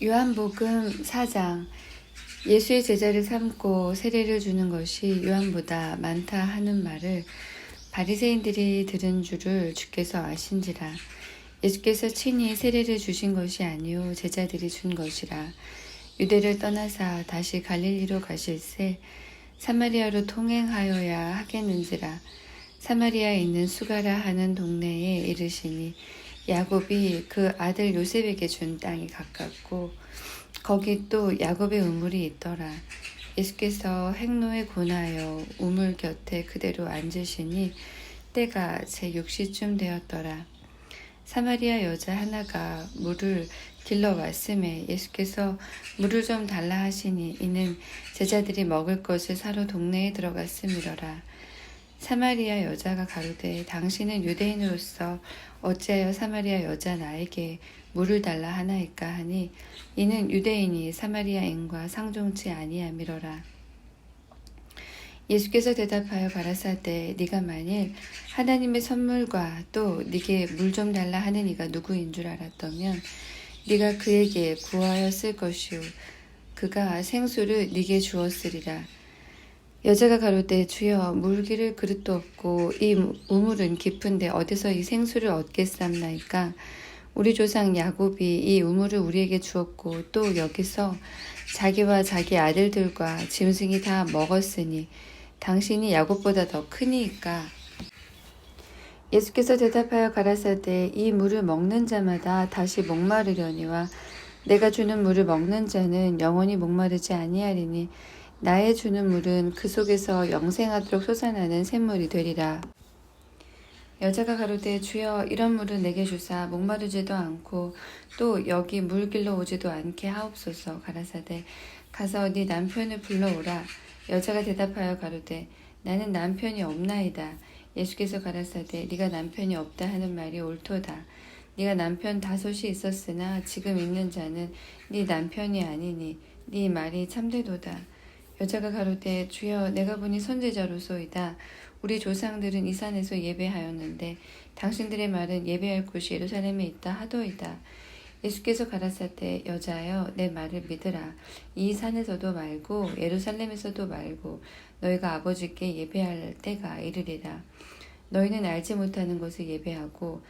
요한복음 4장. 예수의 제자를 삼고 세례를 주는 것이 요한보다 많다 하는 말을 바리새인들이 들은 줄을 주께서 아신지라. 예수께서 친히 세례를 주신 것이 아니요 제자들이 준 것이라. 유대를 떠나사 다시 갈릴리로 가실새 사마리아로 통행하여야 하겠는지라. 사마리아에 있는 수가라 하는 동네에 이르시니 야곱이 그 아들 요셉에게 준 땅이 가깝고 거기 또 야곱의 우물이 있더라. 예수께서 행로에 고나여 우물 곁에 그대로 앉으시니 때가 제6시쯤 되었더라. 사마리아 여자 하나가 물을 길러 왔음에 예수께서 물을 좀 달라 하시니 이는 제자들이 먹을 것을 사러 동네에 들어갔음이러라. 사마리아 여자가 가로되 당신은 유대인으로서 어찌하여 사마리아 여자 나에게 물을 달라 하나이까 하니 이는 유대인이 사마리아인과 상종치 아니함이로라. 예수께서 대답하여 가라사대 네가 만일 하나님의 선물과 또 네게 물 좀 달라 하는 이가 누구인 줄 알았다면 네가 그에게 구하였을 것이요 그가 생수를 네게 주었으리라. 여자가 가로되 주여 물기를 그릇도 없고 이 우물은 깊은데 어디서 이 생수를 얻겠삼나이까. 우리 조상 야곱이 이 우물을 우리에게 주었고 또 여기서 자기와 자기 아들들과 짐승이 다 먹었으니 당신이 야곱보다 더 크니이까. 예수께서 대답하여 가라사대 이 물을 먹는 자마다 다시 목마르려니와 내가 주는 물을 먹는 자는 영원히 목마르지 아니하리니 나의 주는 물은 그 속에서 영생하도록 솟아나는 샘물이 되리라. 여자가 가로되 주여 이런 물은 내게 주사 목마르지도 않고 또 여기 물 길러 오지도 않게 하옵소서. 가라사대 가서 네 남편을 불러오라. 여자가 대답하여 가로되 나는 남편이 없나이다. 예수께서 가라사대 네가 남편이 없다 하는 말이 옳도다. 네가 남편 5이 있었으나 지금 있는 자는 네 남편이 아니니 네 말이 참되도다. 여자가 가로되 주여 내가 보니 선지자로소이다. 우리 조상들은 이 산에서 예배하였는데 당신들의 말은 예배할 곳이 예루살렘에 있다 하도이다. 예수께서 가라사대 여자여 내 말을 믿으라. 이 산에서도 말고 예루살렘에서도 말고 너희가 아버지께 예배할 때가 이르리라. 너희는 알지 못하는 것을 예배하고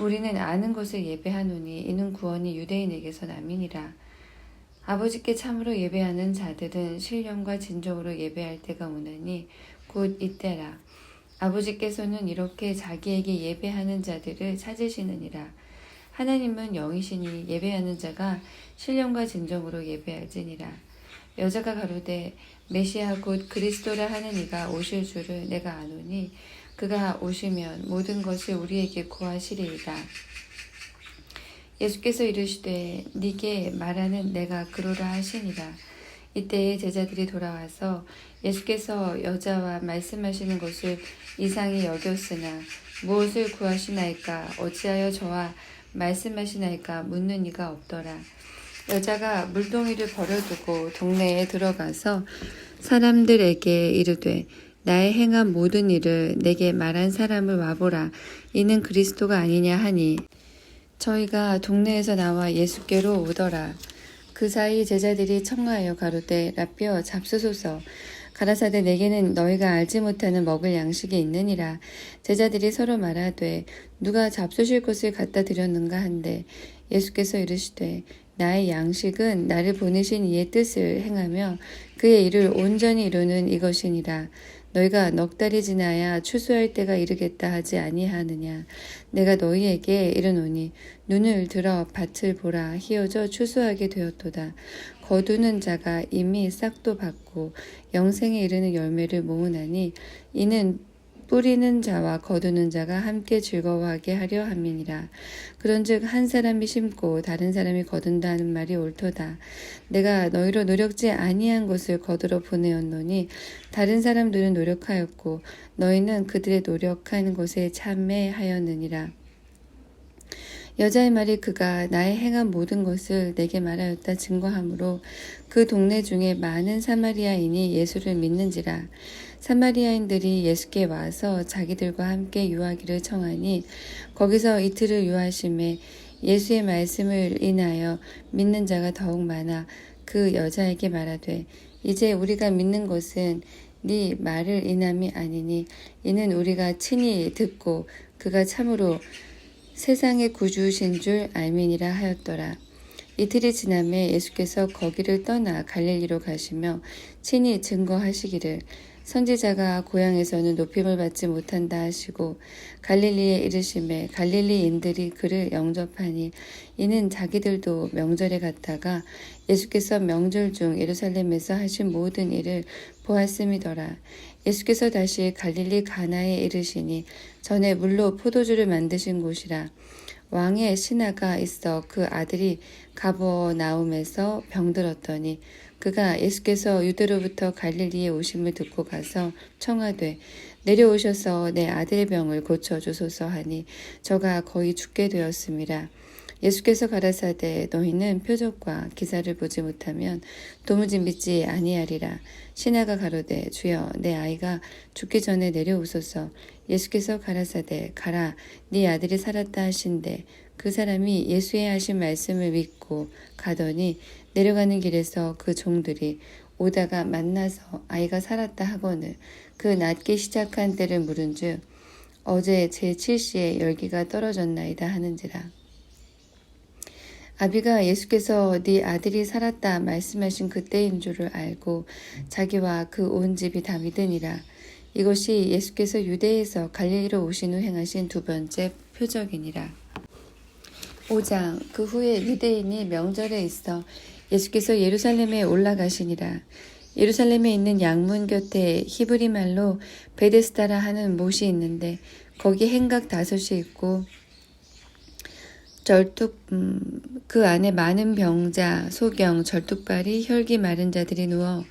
우리는 아는 것을 예배하노니 이는 구원이 유대인에게서 남이니라. 아버지께 참으로 예배하는 자들은 신령과 진정으로 예배할 때가 오나니 곧 이때라. 아버지께서는 이렇게 자기에게 예배하는 자들을 찾으시느니라. 하나님은 영이시니 예배하는 자가 신령과 진정으로 예배할지니라. 여자가 가로되 메시아 곧 그리스도라 하는 이가 오실 줄을 내가 아노니 그가 오시면 모든 것을 우리에게 고하시리이다. 예수께서 이르시되 네게 말하는 내가 그로라 하시니라. 이때에 제자들이 돌아와서 예수께서 여자와 말씀하시는 것을 이상히 여겼으나 무엇을 구하시나이까 어찌하여 저와 말씀하시나이까 묻는 이가 없더라. 여자가 물동이를 버려두고 동네에 들어가서 사람들에게 이르되 나의 행한 모든 일을 내게 말한 사람을 와보라. 이는 그리스도가 아니냐 하니 저희가 동네에서 나와 예수께로 오더라. 그 사이 제자들이 청하여 가로되 라삐어 잡수소서. 가라사대 내게는 너희가 알지 못하는 먹을 양식이 있느니라. 제자들이 서로 말하되 누가 잡수실 것을 갖다 드렸는가 한데 예수께서 이르시되 나의 양식은 나를 보내신 이의 뜻을 행하며 그의 일을 온전히 이루는 이것이니라. 너희가 넉 달이 지나야 추수할 때가 이르겠다 하지 아니하느냐. 내가 너희에게 이르노니 눈을 들어 밭을 보라. 희어져 추수하게 되었도다. 거두는 자가 이미 싹도 받고 영생에 이르는 열매를 모으나니 이는 뿌리는 자와 거두는 자가 함께 즐거워하게 하려 함이니라. 그런즉 한 사람이 심고 다른 사람이 거둔다는 말이 옳도다. 내가 너희로 노력지 아니한 것을 거두러 보내었노니 다른 사람들은 노력하였고 너희는 그들의 노력한 것에 참매하였느니라. 여자의 말이 그가 나의 행한 모든 것을 내게 말하였다 증거하므로 그 동네 중에 많은 사마리아인이 예수를 믿는지라. 사마리아인들이 예수께 와서 자기들과 함께 유하기를 청하니 거기서 이틀을 유하심에 예수의 말씀을 인하여 믿는 자가 더욱 많아 그 여자에게 말하되 이제 우리가 믿는 것은 네 말을 인함이 아니니 이는 우리가 친히 듣고 그가 참으로 세상의 구주신 줄 알미니라 하였더라. 이틀이 지남에 예수께서 거기를 떠나 갈릴리로 가시며 친히 증거하시기를 선지자가 고향에서는 높임을 받지 못한다 하시고 갈릴리에 이르심에 갈릴리인들이 그를 영접하니 이는 자기들도 명절에 갔다가 예수께서 명절 중 예루살렘에서 하신 모든 일을 보았음이더라. 예수께서 다시 갈릴리 가나에 이르시니 전에 물로 포도주를 만드신 곳이라. 왕의 신하가 있어 그 아들이 가버나움에서 병들었더니 그가 예수께서 유대로부터 갈릴리에 오심을 듣고 가서 청하되 내려오셔서 내 아들의 병을 고쳐주소서 하니 저가 거의 죽게 되었음이라. 예수께서 가라사대 너희는 표적과 기사를 보지 못하면 도무지 믿지 아니하리라. 신하가 가로되 주여 내 아이가 죽기 전에 내려오소서. 예수께서 가라사대 가라 네 아들이 살았다 하신대 그 사람이 예수의 하신 말씀을 믿고 가더니 내려가는 길에서 그 종들이 오다가 만나서 아이가 살았다 하거늘 그 낫기 시작한 때를 물은즉 어제 제7시에 열기가 떨어졌나이다 하는지라. 아비가 예수께서 네 아들이 살았다 말씀하신 그때인 줄을 알고 자기와 그 온 집이 다 믿으니라. 이것이 예수께서 유대에서 갈릴리로 오신 후 행하신 두 번째 표적이니라. 5장 그 후에 유대인이 명절에 있어 예수께서 예루살렘에 올라가시니라. 예루살렘에 있는 양문 곁에 히브리 말로 베데스다라 하는 못이 있는데 거기 행각 5이 있고 그 안에 많은 병자, 소경, 절뚝발이 혈기 마른 자들이 누워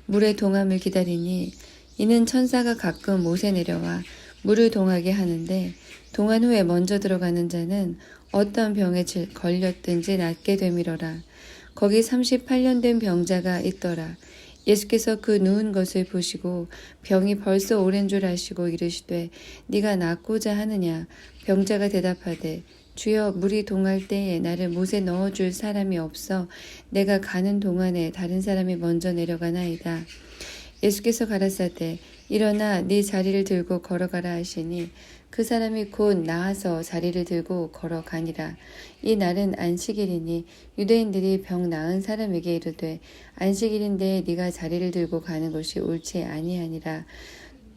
물의 동함을 기다리니 이는 천사가 가끔 못에 내려와 물을 동하게 하는데 동한 후에 먼저 들어가는 자는 어떤 병에 걸렸든지 낫게 되미러라. 거기 38년 된 병자가 있더라. 예수께서 그 누운 것을 보시고 병이 벌써 오랜 줄 아시고 이르시되 네가 낫고자 하느냐. 병자가 대답하되 주여 물이 동할 때에 나를 못에 넣어줄 사람이 없어 내가 가는 동안에 다른 사람이 먼저 내려가나이다. 예수께서 가라사대 일어나 네 자리를 들고 걸어가라 하시니 그 사람이 곧 나아서 자리를 들고 걸어가니라. 이 날은 안식일이니 유대인들이 병 나은 사람에게 이르되 안식일인데 네가 자리를 들고 가는 것이 옳지 아니하니라.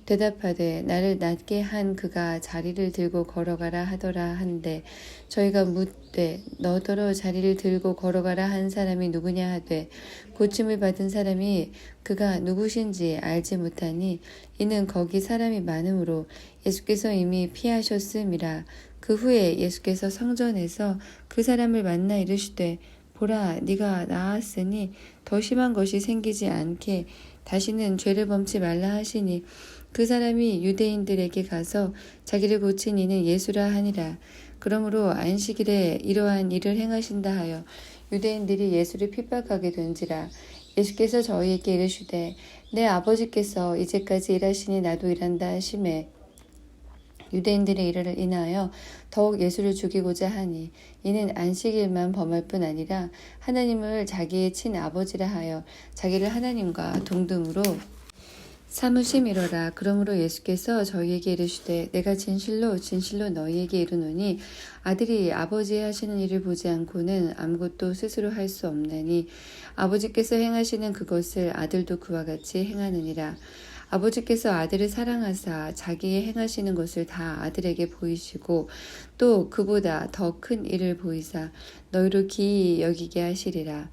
대답하되 나를 낫게 한 그가 자리를 들고 걸어가라 하더라 한데 저희가 묻되 너더러 자리를 들고 걸어가라 한 사람이 누구냐 하되 고침을 받은 사람이 그가 누구신지 알지 못하니 이는 거기 사람이 많으므로 예수께서 이미 피하셨음이라. 그 후에 예수께서 성전에서 그 사람을 만나 이르시되 보라 네가 나았으니 더 심한 것이 생기지 않게 다시는 죄를 범치 말라 하시니 그 사람이 유대인들에게 가서 자기를 고친 이는 예수라 하니라. 그러므로 안식일에 이러한 일을 행하신다 하여 유대인들이 예수를 핍박하게 된지라. 예수께서 저희에게 이르시되 내 아버지께서 이제까지 일하시니 나도 일한다 하시매 유대인들의 일을 인하여 더욱 예수를 죽이고자 하니 이는 안식일만 범할 뿐 아니라 하나님을 자기의 친아버지라 하여 자기를 하나님과 동등으로 삼으심이로라. 그러므로 예수께서 저희에게 이르시되 내가 진실로 진실로 너희에게 이르노니 아들이 아버지 하시는 일을 보지 않고는 아무것도 스스로 할 수 없나니 아버지께서 행하시는 그것을 아들도 그와 같이 행하느니라. 아버지께서 아들을 사랑하사 자기의 행하시는 것을 다 아들에게 보이시고 또 그보다 더 큰 일을 보이사 너희로 기이 여기게 하시리라.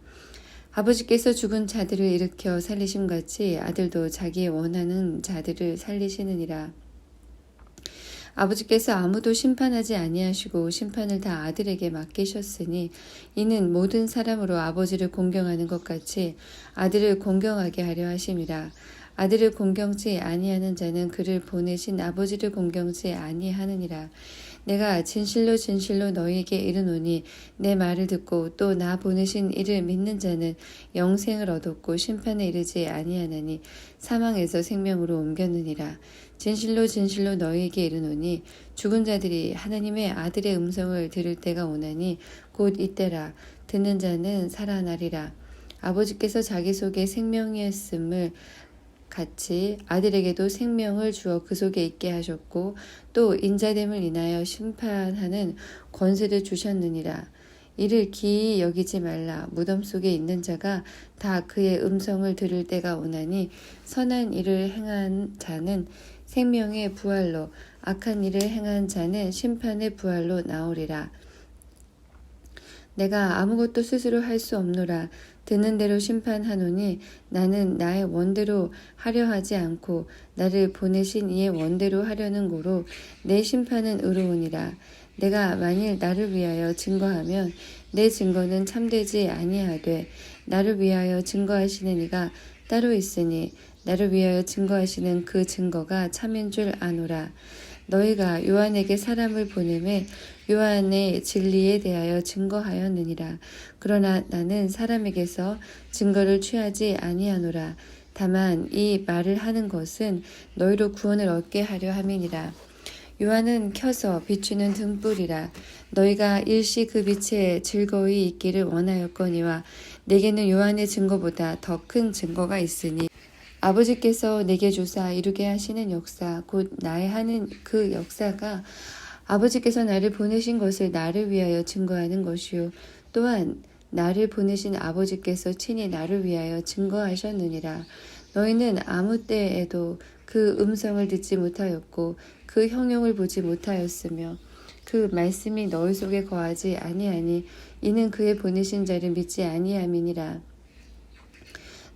아버지께서 죽은 자들을 일으켜 살리심같이 아들도 자기의 원하는 자들을 살리시느니라. 아버지께서 아무도 심판하지 아니하시고 심판을 다 아들에게 맡기셨으니 이는 모든 사람으로 아버지를 공경하는 것 같이 아들을 공경하게 하려 하심이라. 아들을 공경치 아니하는 자는 그를 보내신 아버지를 공경치 아니하느니라. 내가 진실로 진실로 너희에게 이르노니 내 말을 듣고 또 나 보내신 이를 믿는 자는 영생을 얻었고 심판에 이르지 아니하나니 사망에서 생명으로 옮겼느니라. 진실로 진실로 너희에게 이르노니 죽은 자들이 하나님의 아들의 음성을 들을 때가 오나니 곧 이때라. 듣는 자는 살아나리라. 아버지께서 자기 속에 생명이었음을 같이 아들에게도 생명을 주어 그 속에 있게 하셨고 또 인자됨을 인하여 심판하는 권세를 주셨느니라. 이를 기이 여기지 말라. 무덤 속에 있는 자가 다 그의 음성을 들을 때가 오나니 선한 일을 행한 자는 생명의 부활로 악한 일을 행한 자는 심판의 부활로 나오리라. 내가 아무것도 스스로 할 수 없노라. 듣는 대로 심판하노니 나는 나의 원대로 하려 하지 않고 나를 보내신 이의 원대로 하려는 고로 내 심판은 의로우니라. 내가 만일 나를 위하여 증거하면 내 증거는 참되지 아니하되 나를 위하여 증거하시는 이가 따로 있으니 나를 위하여 증거하시는 그 증거가 참인 줄 아노라. 너희가 요한에게 사람을 보내매 요한의 진리에 대하여 증거하였느니라. 그러나 나는 사람에게서 증거를 취하지 아니하노라. 다만 이 말을 하는 것은 너희로 구원을 얻게 하려 함이니라. 요한은 켜서 비추는 등불이라. 너희가 일시 그 빛에 즐거이 있기를 원하였거니와 내게는 요한의 증거보다 더 큰 증거가 있으니 아버지께서 내게 주사 이루게 하시는 역사 곧 나의 하는 그 역사가 아버지께서 나를 보내신 것을 나를 위하여 증거하는 것이요 또한 나를 보내신 아버지께서 친히 나를 위하여 증거하셨느니라. 너희는 아무 때에도 그 음성을 듣지 못하였고 그 형용을 보지 못하였으며 그 말씀이 너희 속에 거하지 아니하니 이는 그의 보내신 자를 믿지 아니함이니라.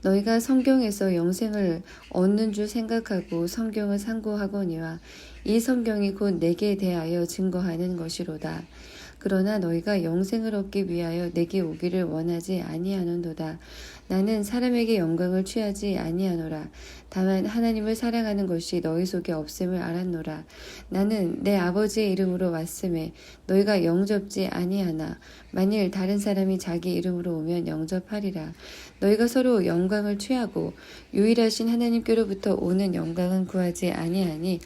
너희가 성경에서 영생을 얻는 줄 생각하고 성경을 상고하거니와 이 성경이 곧 내게 대하여 증거하는 것이로다. 그러나 너희가 영생을 얻기 위하여 내게 오기를 원하지 아니하는도다. 나는 사람에게 영광을 취하지 아니하노라. 다만 하나님을 사랑하는 것이 너희 속에 없음을 알았노라. 나는 내 아버지의 이름으로 왔음에 너희가 영접지 아니하나 만일 다른 사람이 자기 이름으로 오면 영접하리라. 너희가 서로 영광을 취하고 유일하신 하나님께로부터 오는 영광은 구하지 아니하니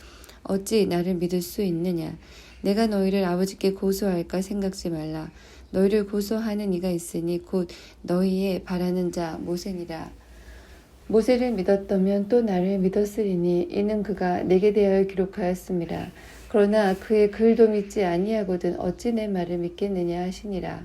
어찌 나를 믿을 수 있느냐. 내가 너희를 아버지께 고소할까 생각지 말라. 너희를 고소하는 이가 있으니 곧 너희의 바라는 자 모세니라. 모세를 믿었다면 또 나를 믿었으리니 이는 그가 내게 대하여 기록하였음이라. 그러나 그의 글도 믿지 아니하거든 어찌 내 말을 믿겠느냐 하시니라.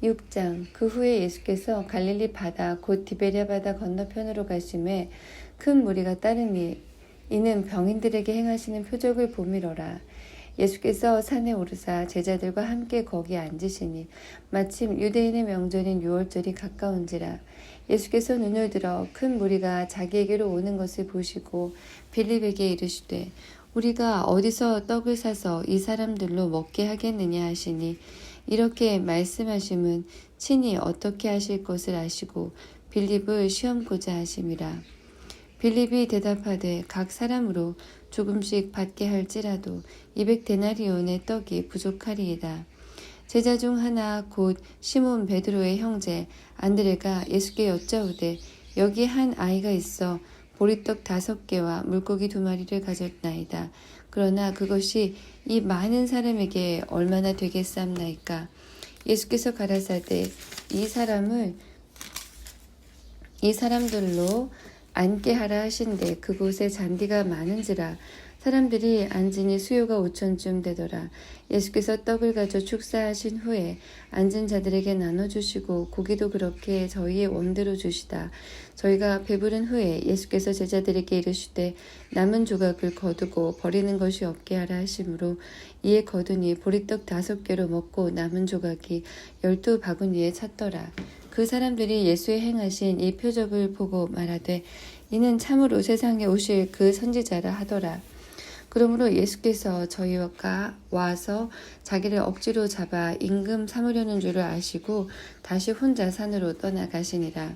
6장. 그 후에 예수께서 갈릴리 바다 곧 디베랴 바다 건너편으로 가심에 큰 무리가 따르니 이는 병인들에게 행하시는 표적을 보미러라. 예수께서 산에 오르사 제자들과 함께 거기 앉으시니 마침 유대인의 명절인 유월절이 가까운지라. 예수께서 눈을 들어 큰 무리가 자기에게로 오는 것을 보시고 빌립에게 이르시되 우리가 어디서 떡을 사서 이 사람들로 먹게 하겠느냐 하시니 이렇게 말씀하심은 친히 어떻게 하실 것을 아시고 빌립을 시험고자 하심이라. 빌립이 대답하되 각 사람으로 조금씩 받게 할지라도 200데나리온의 떡이 부족하리이다. 제자 중 하나 곧 시몬 베드로의 형제 안드레가 예수께 여짜오되 여기 한 아이가 있어 보리떡 5개와 물고기 2마리를 가졌나이다. 그러나 그것이 이 많은 사람에게 얼마나 되겠사옵나이까. 예수께서 가라사대 이 사람들로 앉게 하라 하신대 그곳에 잔디가 많은지라. 사람들이 앉으니 수요가 5,000쯤 되더라. 예수께서 떡을 가져 축사하신 후에 앉은 자들에게 나눠주시고 고기도 그렇게 저희의 원대로 주시다. 저희가 배부른 후에 예수께서 제자들에게 이르시되 남은 조각을 거두고 버리는 것이 없게 하라 하심으로 이에 거두니 보리떡 5개로 먹고 남은 조각이 12바구니에 찼더라. 그 사람들이 예수의 행하신 이 표적을 보고 말하되 이는 참으로 세상에 오실 그 선지자라 하더라. 그러므로 예수께서 저희가 와서 자기를 억지로 잡아 임금 삼으려는 줄을 아시고 다시 혼자 산으로 떠나가시니라.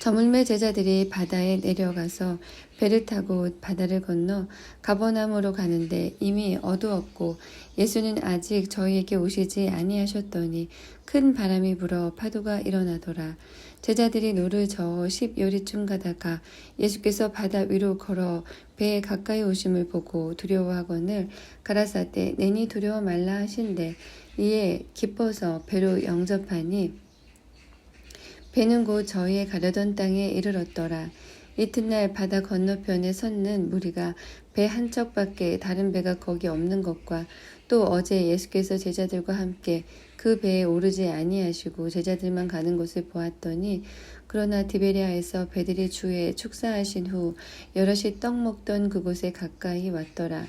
저물매 제자들이 바다에 내려가서 배를 타고 바다를 건너 가버나움으로 가는데 이미 어두웠고 예수는 아직 저희에게 오시지 아니하셨더니 큰 바람이 불어 파도가 일어나더라. 제자들이 노를 저어 10요리쯤 가다가 예수께서 바다 위로 걸어 배에 가까이 오심을 보고 두려워하거늘 가라사대 내니 두려워 말라 하신대 이에 기뻐서 배로 영접하니 배는 곧 저희의 가려던 땅에 이르렀더라. 이튿날 바다 건너편에 섰는 무리가 배 한 척밖에 다른 배가 거기 없는 것과 또 어제 예수께서 제자들과 함께 그 배에 오르지 아니하시고 제자들만 가는 것을 보았더니 그러나 디베리아에서 배들이 주에 축사하신 후 여럿이 떡 먹던 그곳에 가까이 왔더라.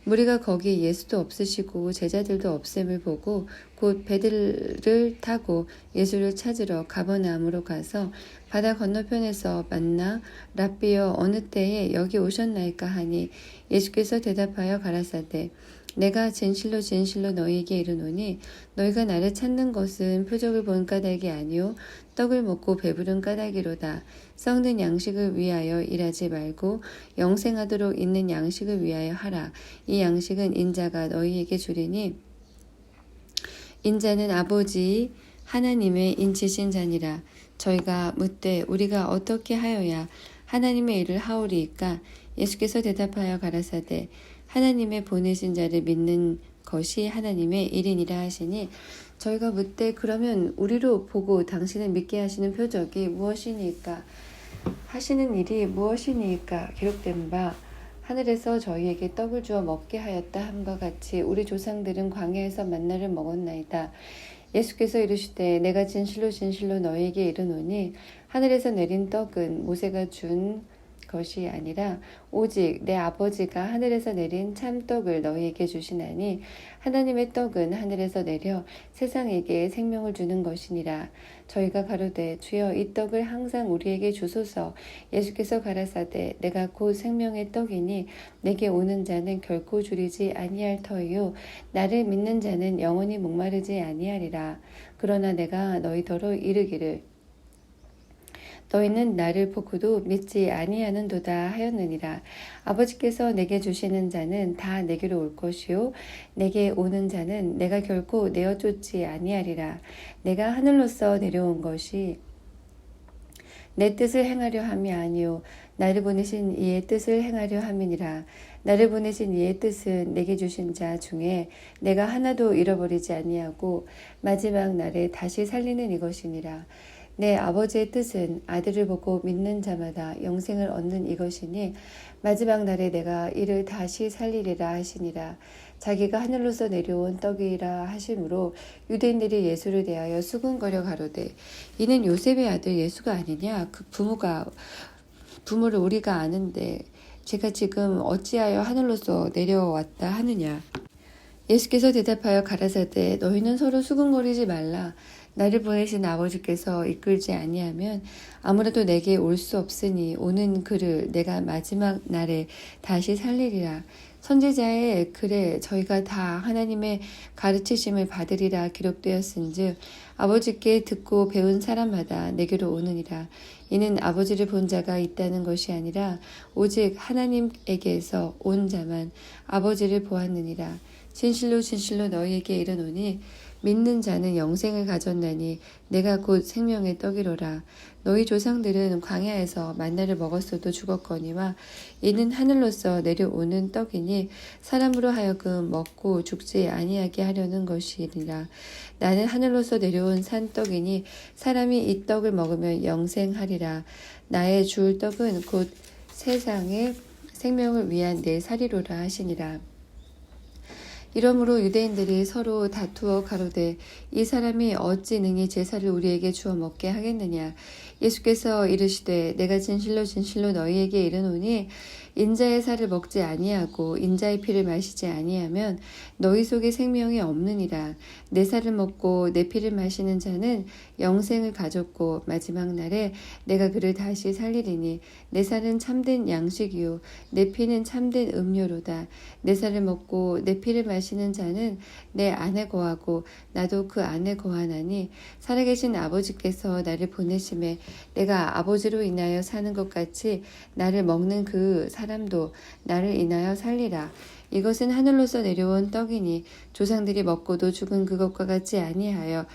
무리가 거기 예수도 없으시고 제자들도 없음을 보고 곧 배들을 타고 예수를 찾으러 가버나움으로 가서 바다 건너편에서 만나 랍비여 어느 때에 여기 오셨나이까 하니 예수께서 대답하여 가라사대 내가 진실로 진실로 너희에게 이르노니 너희가 나를 찾는 것은 표적을 본 까닭이 아니요 떡을 먹고 배부른 까닭이로다. 썩는 양식을 위하여 일하지 말고 영생하도록 있는 양식을 위하여 하라. 이 양식은 인자가 너희에게 주리니 인자는 아버지 하나님의 인치신 자니라. 저희가 묻되 우리가 어떻게 하여야 하나님의 일을 하오리이까? 예수께서 대답하여 가라사대 하나님의 보내신 자를 믿는 것이 하나님의 일이니라 하시니 저희가 묻되 그러면 우리로 보고 당신을 믿게 하시는 표적이 무엇이니까 하시는 일이 무엇이니까 기록된 바 하늘에서 저희에게 떡을 주어 먹게 하였다 함과 같이 우리 조상들은 광야에서 만나를 먹었나이다. 예수께서 이르시되 내가 진실로 진실로 너희에게 이르노니 하늘에서 내린 떡은 모세가 준 것이 아니라 오직 내 아버지가 하늘에서 내린 참떡을 너희에게 주시나니 하나님의 떡은 하늘에서 내려 세상에게 생명을 주는 것이니라. 저희가 가로되 주여 이 떡을 항상 우리에게 주소서. 예수께서 가라사대 내가 곧 생명의 떡이니 내게 오는 자는 결코 줄이지 아니할 터이요 나를 믿는 자는 영원히 목마르지 아니하리라. 그러나 내가 너희더러 이르기를 너희는 나를 보고도 믿지 아니하는도다 하였느니라. 아버지께서 내게 주시는 자는 다 내게로 올 것이요 내게 오는 자는 내가 결코 내어 쫓지 아니하리라. 내가 하늘로서 내려온 것이 내 뜻을 행하려 함이 아니요 나를 보내신 이의 뜻을 행하려 함이니라. 나를 보내신 이의 뜻은 내게 주신 자 중에 내가 하나도 잃어버리지 아니하고 마지막 날에 다시 살리는 이것이니라. 내 아버지의 뜻은 아들을 보고 믿는 자마다 영생을 얻는 이것이니 마지막 날에 내가 이를 다시 살리리라 하시니라. 자기가 하늘로서 내려온 떡이라 하심으로 유대인들이 예수를 대하여 수군거려 가로되 이는 요셉의 아들 예수가 아니냐? 그 부모를 우리가 아는데 제가 지금 어찌하여 하늘로서 내려왔다 하느냐? 예수께서 대답하여 가라사대 너희는 서로 수군거리지 말라. 나를 보내신 아버지께서 이끌지 아니하면 아무래도 내게 올 수 없으니 오는 그를 내가 마지막 날에 다시 살리리라. 선지자의 글에 저희가 다 하나님의 가르치심을 받으리라 기록되었은즉 아버지께 듣고 배운 사람마다 내게로 오느니라. 이는 아버지를 본 자가 있다는 것이 아니라 오직 하나님에게서 온 자만 아버지를 보았느니라. 진실로 진실로 너희에게 이르노니 믿는 자는 영생을 가졌나니 내가 곧 생명의 떡이로라. 너희 조상들은 광야에서 만나를 먹었어도 죽었거니와 이는 하늘로서 내려오는 떡이니 사람으로 하여금 먹고 죽지 아니하게 하려는 것이니라. 나는 하늘로서 내려온 산떡이니 사람이 이 떡을 먹으면 영생하리라. 나의 줄 떡은 곧 세상의 생명을 위한 내 살이로라 하시니라. 이러므로 유대인들이 서로 다투어 가로되 이 사람이 어찌 능히 제사를 우리에게 주어 먹게 하겠느냐. 예수께서 이르시되 내가 진실로 진실로 너희에게 이르노니 인자의 살을 먹지 아니하고 인자의 피를 마시지 아니하면 너희 속에 생명이 없느니라. 내 살을 먹고 내 피를 마시는 자는 영생을 가졌고 마지막 날에 내가 그를 다시 살리리니 내 살은 참된 양식이요 내 피는 참된 음료로다. 내 살을 먹고 내 피를 마시는 자는 내 안에 거하고 나도 그 안에 거하나니 살아계신 아버지께서 나를 보내심에 내가 아버지로 인하여 사는 것 같이 나를 먹는 그 사람도 나를 인하여 살리라. 이것은 하늘로서 내려온 떡이니 조상들이 먹고도 죽은 그것과 같지 아니하여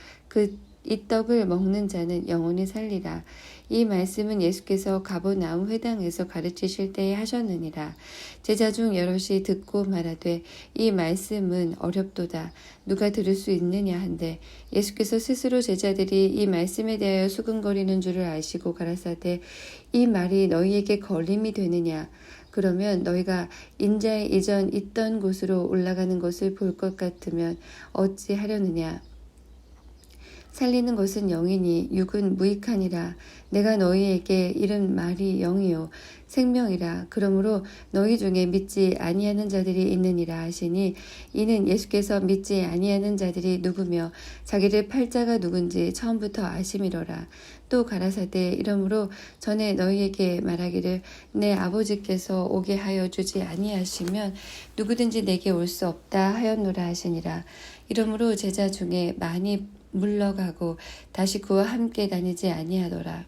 이 떡을 먹는 자는 영원히 살리라. 이 말씀은 예수께서 가버나움 회당에서 가르치실 때에 하셨느니라. 제자 중 여럿이 듣고 말하되 이 말씀은 어렵도다. 누가 들을 수 있느냐 한데 예수께서 스스로 제자들이 이 말씀에 대하여 수근거리는 줄을 아시고 가라사대 이 말이 너희에게 걸림이 되느냐. 그러면 너희가 인자의 이전 있던 곳으로 올라가는 것을 볼 것 같으면 어찌 하려느냐. 살리는 것은 영이니 육은 무익하니라. 내가 너희에게 이른 말이 영이요 생명이라. 그러므로 너희 중에 믿지 아니하는 자들이 있느니라 하시니 이는 예수께서 믿지 아니하는 자들이 누구며 자기를 팔 자가 누군지 처음부터 아심이로라. 또 가라사대 이러므로 전에 너희에게 말하기를 내 아버지께서 오게 하여 주지 아니하시면 누구든지 내게 올 수 없다 하였노라 하시니라. 이러므로 제자 중에 많이 물러가고 다시 그와 함께 다니지 아니하더라.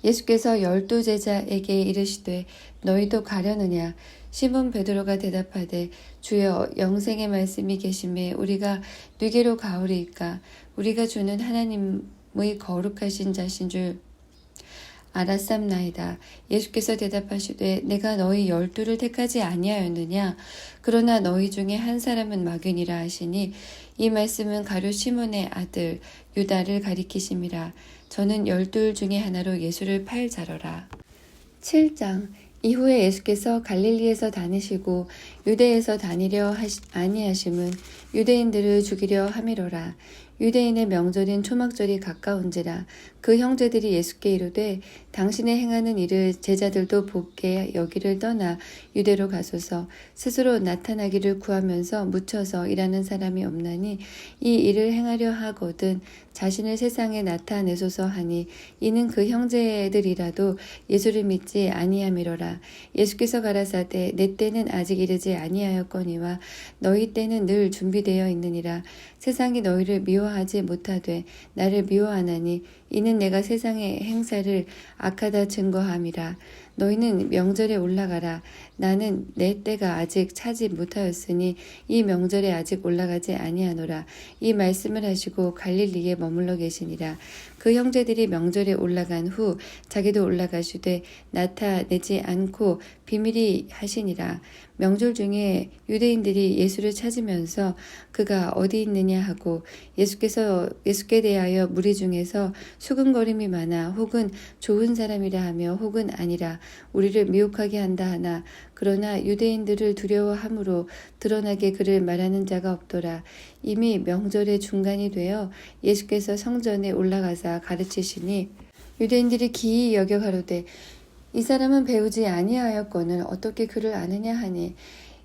예수께서 12 제자에게 이르시되 너희도 가려느냐. 시몬 베드로가 대답하되 주여 영생의 말씀이 계심에 우리가 누게로 가오리이까. 우리가 주는 하나님의 거룩하신 자신 줄 알았삼나이다. 예수께서 대답하시되 내가 너희 12를 택하지 아니하였느냐. 그러나 너희 중에 한 사람은 마귀니라 하시니 이 말씀은 가룟 시몬의 아들 유다를 가리키심이라. 저는 12 중에 하나로 예수를 팔 자러라. 7장. 이후에 예수께서 갈릴리에서 다니시고 유대에서 다니려 아니하심은 유대인들을 죽이려 함이로라. 유대인의 명절인 초막절이 가까운지라. 그 형제들이 예수께 이르되 당신의 행하는 일을 제자들도 보게 여기를 떠나 유대로 가소서. 스스로 나타나기를 구하면서 묻혀서 일하는 사람이 없나니 이 일을 행하려 하거든 자신을 세상에 나타내소서 하니 이는 그 형제들이라도 예수를 믿지 아니함이로라. 예수께서 가라사대 내 때는 아직 이르지 아니하였거니와 너희 때는 늘 준비되어 있느니라. 세상이 너희를 미워하지 못하되 나를 미워하나니 이는 내가 세상의 행사를 악하다 증거함이라. 너희는 명절에 올라가라. 나는 내 때가 아직 차지 못하였으니 이 명절에 아직 올라가지 아니하노라. 이 말씀을 하시고 갈릴리에 머물러 계시니라. 그 형제들이 명절에 올라간 후 자기도 올라가시되 나타내지 않고 비밀이 하시니라. 명절 중에 유대인들이 예수를 찾으면서 그가 어디 있느냐 하고 예수께 대하여 무리 중에서 수근거림이 많아 혹은 좋은 사람이라 하며 혹은 아니라 우리를 미혹하게 한다 하나 그러나 유대인들을 두려워함으로 드러나게 그를 말하는 자가 없더라. 이미 명절의 중간이 되어 예수께서 성전에 올라가사 가르치시니 유대인들이 기이 여겨 가로되 이 사람은 배우지 아니하였거늘 어떻게 그를 아느냐 하니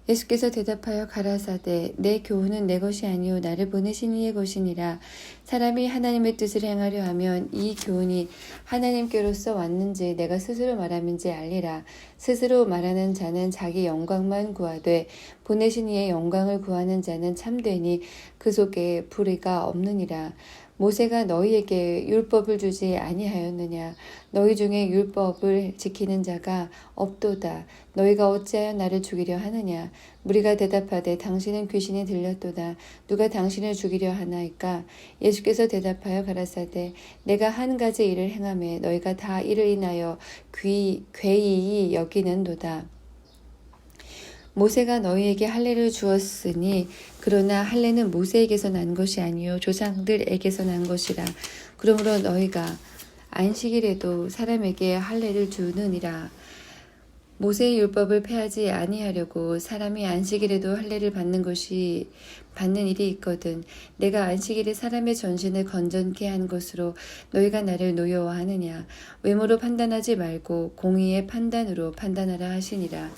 예수께서 대답하여 가라사대 내 교훈은 내 것이 아니요 나를 보내신 이의 것이니라. 사람이 하나님의 뜻을 행하려 하면 이 교훈이 하나님께로서 왔는지 내가 스스로 말함인지 알리라. 스스로 말하는 자는 자기 영광만 구하되 보내신 이의 영광을 구하는 자는 참되니 그 속에 불의가 없느니라. 모세가 너희에게 율법을 주지 아니하였느냐. 너희 중에 율법을 지키는 자가 없도다. 너희가 어찌하여 나를 죽이려 하느냐. 무리가 대답하되 당신은 귀신이 들렸도다. 누가 당신을 죽이려 하나이까. 예수께서 대답하여 가라사대 내가 한 가지 일을 행하매 너희가 다 이를 인하여 괴이히 여기는도다. 모세가 너희에게 할례를 주었으니 그러나 할례는 모세에게서 난 것이 아니요 조상들에게서 난 것이라. 그러므로 너희가 안식일에도 사람에게 할례를 주느니라. 모세의 율법을 폐하지 아니하려고 사람이 안식일에도 할례를 받는 것이 받는 일이 있거든. 내가 안식일에 사람의 전신을 건전케 한 것으로 너희가 나를 노여워하느냐. 외모로 판단하지 말고 공의의 판단으로 판단하라 하시니라.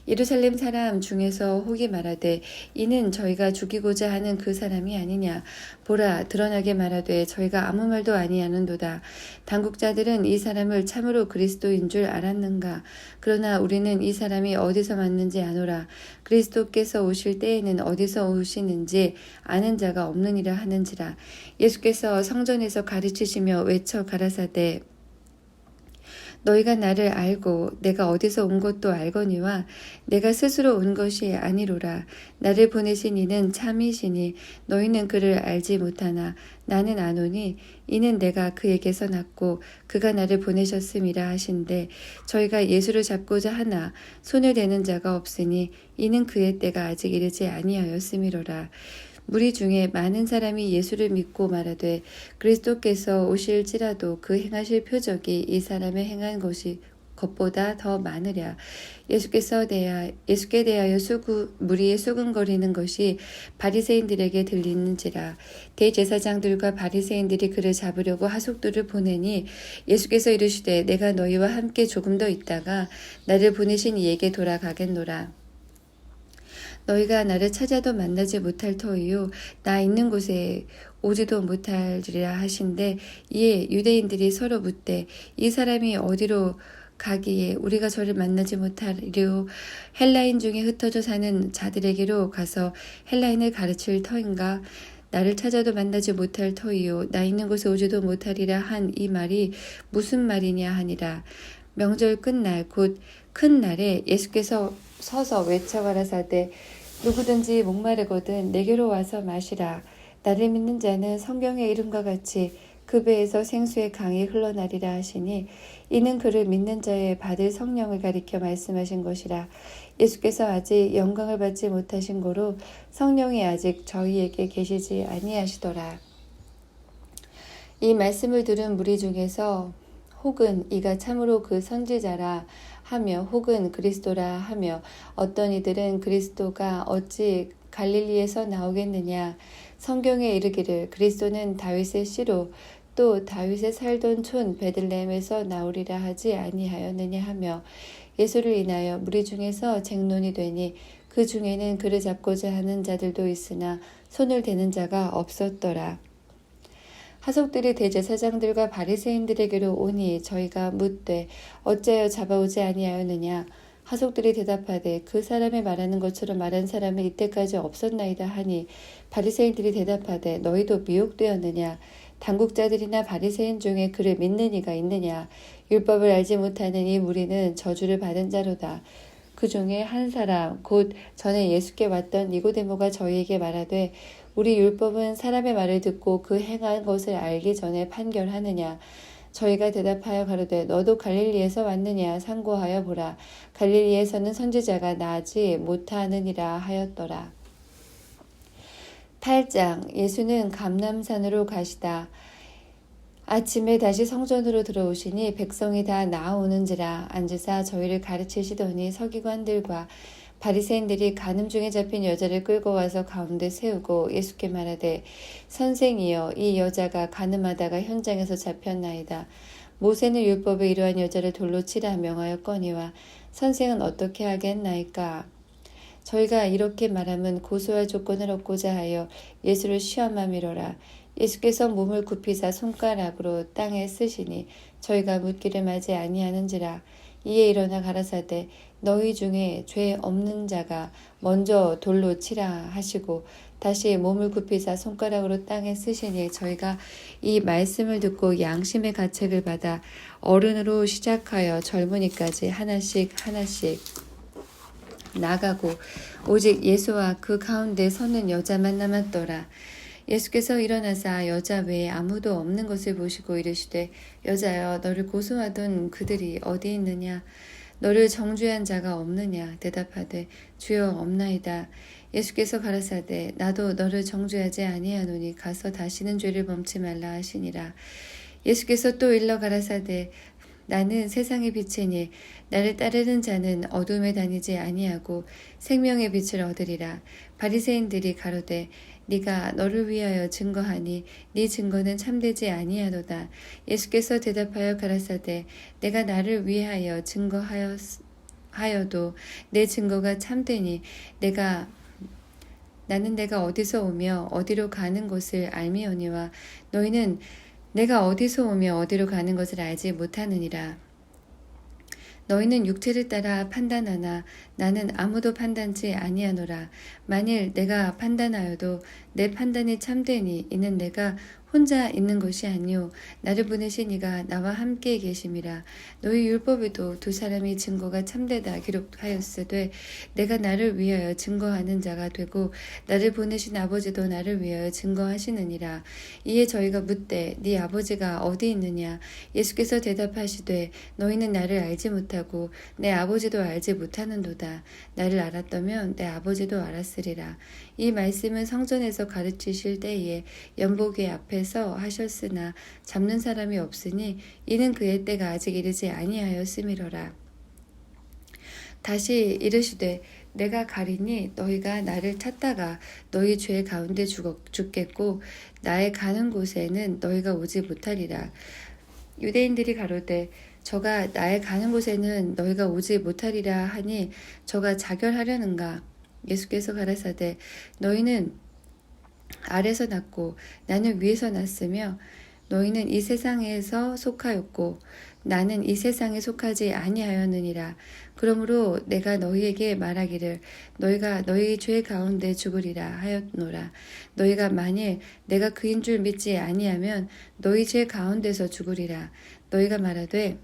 예루살렘 사람 중에서 혹이 말하되 이는 저희가 죽이고자 하는 그 사람이 아니냐. 보라, 드러나게 말하되 저희가 아무 말도 아니하는도다. 당국자들은 이 사람을 참으로 그리스도인 줄 알았는가. 그러나 우리는 이 사람이 어디서 왔는지 아노라. 그리스도께서 오실 때에는 어디서 오시는지 아는 자가 없느니라 하는지라. 예수께서 성전에서 가르치시며 외쳐 가라사대 너희가 나를 알고 내가 어디서 온 것도 알거니와 내가 스스로 온 것이 아니로라. 나를 보내신 이는 참이시니 너희는 그를 알지 못하나 나는 아노니 이는 내가 그에게서 났고 그가 나를 보내셨음이라 하신대 저희가 예수를 잡고자 하나 손을 대는 자가 없으니 이는 그의 때가 아직 이르지 아니하였음이로라. 무리 중에 많은 사람이 예수를 믿고 말하되 그리스도께서 오실지라도 그 행하실 표적이 이 사람의 행한 것이 것보다 더 많으랴. 예수께 대하여 무리의 수군거리는 것이 바리새인들에게 들리는지라. 대제사장들과 바리새인들이 그를 잡으려고 하속들을 보내니 예수께서 이르시되 내가 너희와 함께 조금 더 있다가 나를 보내신 이에게 돌아가겠노라. 너희가 나를 찾아도 만나지 못할 터이요 나 있는 곳에 오지도 못하리라 하신대 이에 유대인들이 서로 묻되 이 사람이 어디로 가기에 우리가 저를 만나지 못하리요 헬라인 중에 흩어져 사는 자들에게로 가서 헬라인을 가르칠 터인가 나를 찾아도 만나지 못할 터이요 나 있는 곳에 오지도 못하리라 한 이 말이 무슨 말이냐 하니라. 명절 끝날 곧 큰 날에 예수께서 서서 외쳐 가라사대 누구든지 목마르거든 내게로 와서 마시라. 나를 믿는 자는 성경의 이름과 같이 그 배에서 생수의 강이 흘러나리라 하시니 이는 그를 믿는 자의 받을 성령을 가리켜 말씀하신 것이라. 예수께서 아직 영광을 받지 못하신 고로 성령이 아직 저희에게 계시지 아니하시더라. 이 말씀을 들은 무리 중에서 혹은 이가 참으로 그 선지자라 하며 혹은 그리스도라 하며 어떤 이들은 그리스도가 어찌 갈릴리에서 나오겠느냐 성경에 이르기를 그리스도는 다윗의 씨로 또 다윗의 살던 촌 베들레헴에서 나오리라 하지 아니하였느냐 하며 예수를 인하여 무리 중에서 쟁론이 되니 그 중에는 그를 잡고자 하는 자들도 있으나 손을 대는 자가 없었더라. 하속들이 대제사장들과 바리새인들에게로 오니 저희가 묻되 어찌하여 잡아오지 아니하였느냐. 하속들이 대답하되 그 사람이 말하는 것처럼 말한 사람은 이때까지 없었나이다 하니 바리새인들이 대답하되 너희도 미혹되었느냐. 당국자들이나 바리새인 중에 그를 믿는 이가 있느냐. 율법을 알지 못하는 이 무리는 저주를 받은 자로다. 그 중에 한 사람 곧 전에 예수께 왔던 니고데모가 저희에게 말하되 우리 율법은 사람의 말을 듣고 그 행한 것을 알기 전에 판결하느냐. 저희가 대답하여 가로되 너도 갈릴리에서 왔느냐 상고하여 보라. 갈릴리에서는 선지자가 나지 못하느니라 하였더라. 8장 예수는 감람산으로 가시다. 아침에 다시 성전으로 들어오시니 백성이 다 나아오는지라 앉으사 저희를 가르치시더니 서기관들과 바리새인들이 간음 중에 잡힌 여자를 끌고 와서 가운데 세우고 예수께 말하되 선생이여 이 여자가 간음하다가 현장에서 잡혔나이다. 모세는 율법에 이러한 여자를 돌로 치라 명하였거니와 선생은 어떻게 하겠나이까. 저희가 이렇게 말하면 고소할 조건을 얻고자 하여 예수를 시험함이로라. 예수께서 몸을 굽히사 손가락으로 땅에 쓰시니 저희가 묻기를 마지 아니하는지라. 이에 일어나 가라사대 너희 중에 죄 없는 자가 먼저 돌로 치라 하시고 다시 몸을 굽히사 손가락으로 땅에 쓰시니 저희가 이 말씀을 듣고 양심의 가책을 받아 어른으로 시작하여 젊은이까지 하나씩 나가고 오직 예수와 그 가운데 서는 여자만 남았더라. 예수께서 일어나사 여자 외에 아무도 없는 것을 보시고 이르시되 여자여 너를 고소하던 그들이 어디 있느냐. 너를 정죄한 자가 없느냐. 대답하되 주여 없나이다. 예수께서 가라사대 나도 너를 정죄하지 아니하노니 가서 다시는 죄를 범치 말라 하시니라. 예수께서 또 일러 가라사대 나는 세상의 빛이니 나를 따르는 자는 어둠에 다니지 아니하고 생명의 빛을 얻으리라. 바리새인들이 가로되 네가 너를 위하여 증거하니 네 증거는 참되지 아니하도다. 예수께서 대답하여 가라사대 내가 나를 위하여 증거하여도 내 증거가 참되니 나는 내가 어디서 오며 어디로 가는 곳을 알미오니와 너희는 내가 어디서 오며 어디로 가는 것을 알지 못하느니라. 너희는 육체를 따라 판단하나 나는 아무도 판단치 아니하노라. 만일 내가 판단하여도 내 판단이 참되니 이는 내가 혼자 있는 것이 아니요 나를 보내신 이가 나와 함께 계심이라. 너희 율법에도 두 사람이 증거가 참되다 기록하였으되 내가 나를 위하여 증거하는 자가 되고 나를 보내신 아버지도 나를 위하여 증거하시느니라. 이에 저희가 묻되 네 아버지가 어디 있느냐. 예수께서 대답하시되 너희는 나를 알지 못하고 내 아버지도 알지 못하는도다. 나를 알았다면 내 아버지도 알았으리라. 이 말씀은 성전에서 가르치실 때에 연복의 앞에서 하셨으나 잡는 사람이 없으니 이는 그의 때가 아직 이르지 아니하였음이로라. 다시 이르시되 내가 가리니 너희가 나를 찾다가 너희 죄 가운데 죽겠고 나의 가는 곳에는 너희가 오지 못하리라. 유대인들이 가로되 저가 나의 가는 곳에는 너희가 오지 못하리라 하니 저가 자결하려는가. 예수께서 가라사대 너희는 아래서 났고 나는 위에서 났으며 너희는 이 세상에서 속하였고 나는 이 세상에 속하지 아니하였느니라. 그러므로 내가 너희에게 말하기를 너희가 너희 죄 가운데 죽으리라 하였노라. 너희가 만일 내가 그인 줄 믿지 아니하면 너희 죄 가운데서 죽으리라. 너희가 말하되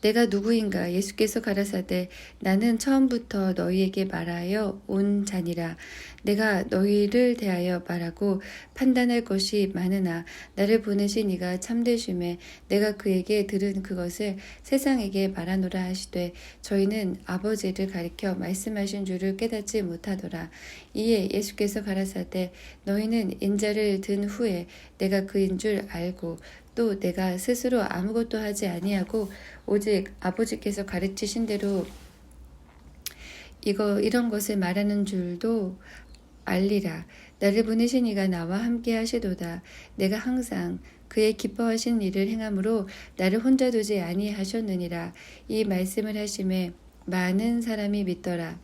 내가 누구인가. 예수께서 가라사대 나는 처음부터 너희에게 말하여 온 자니라. 내가 너희를 대하여 말하고 판단할 것이 많으나 나를 보내신 이가 참되심에 내가 그에게 들은 그것을 세상에게 말하노라 하시되 저희는 아버지를 가리켜 말씀하신 줄을 깨닫지 못하더라. 이에 예수께서 가라사대 너희는 인자를 든 후에 내가 그인 줄 알고 또 내가 스스로 아무것도 하지 아니하고 오직 아버지께서 가르치신 대로 이런 것을 말하는 줄도 알리라. 나를 보내신 이가 나와 함께 하시도다. 내가 항상 그의 기뻐하신 일을 행함으로 나를 혼자 두지 아니하셨느니라. 이 말씀을 하심에 많은 사람이 믿더라.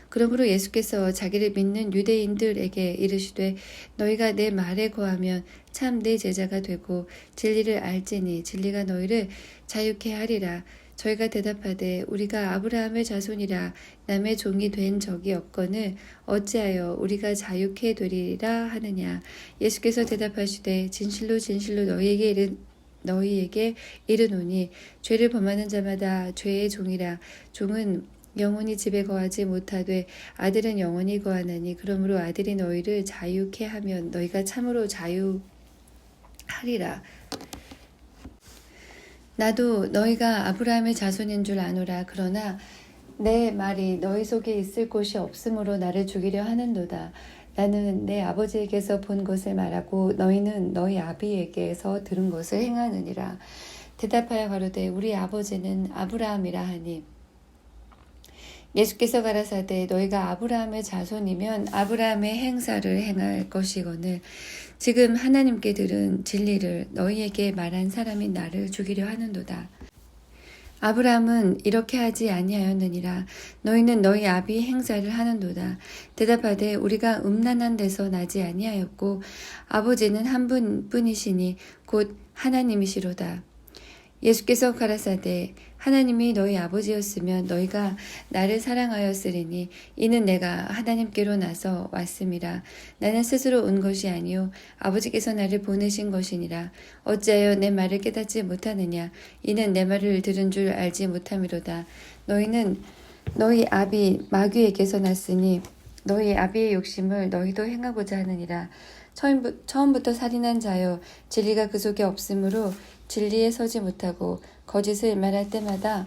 그러므로 예수께서 자기를 믿는 유대인들에게 이르시되 너희가 내 말에 거하면 참 내 제자가 되고 진리를 알지니 진리가 너희를 자유케 하리라. 저희가 대답하되 우리가 아브라함의 자손이라 남의 종이 된 적이 없거늘 어찌하여 우리가 자유케 되리라 하느냐. 예수께서 대답하시되 진실로 진실로 너희에게 이르노니 죄를 범하는 자마다 죄의 종이라. 종은 영원히 집에 거하지 못하되 아들은 영원히 거하나니 그러므로 아들이 너희를 자유케 하면 너희가 참으로 자유하리라. 나도 너희가 아브라함의 자손인 줄 아노라. 그러나 내 말이 너희 속에 있을 곳이 없으므로 나를 죽이려 하는도다. 나는 내 아버지에게서 본 것을 말하고 너희는 너희 아비에게서 들은 것을 행하느니라. 대답하여 가로되 우리 아버지는 아브라함이라 하니 예수께서 가라사대 너희가 아브라함의 자손이면 아브라함의 행사를 행할 것이거늘 지금 하나님께 들은 진리를 너희에게 말한 사람이 나를 죽이려 하는도다. 아브라함은 이렇게 하지 아니하였느니라. 너희는 너희 아비 행사를 하는도다. 대답하되 우리가 음란한 데서 나지 아니하였고 아버지는 한 분뿐이시니 곧 하나님이시로다. 예수께서 가라사대 하나님이 너희 아버지였으면 너희가 나를 사랑하였으리니 이는 내가 하나님께로 나서 왔음이라. 나는 스스로 온 것이 아니요 아버지께서 나를 보내신 것이니라. 어찌하여 내 말을 깨닫지 못하느냐. 이는 내 말을 들은 줄 알지 못함이로다. 너희는 너희 아비 마귀에게서 났으니 너희 아비의 욕심을 너희도 행하고자 하느니라. 처음부터 살인한 자여 진리가 그 속에 없으므로 진리에 서지 못하고 거짓을 말할 때마다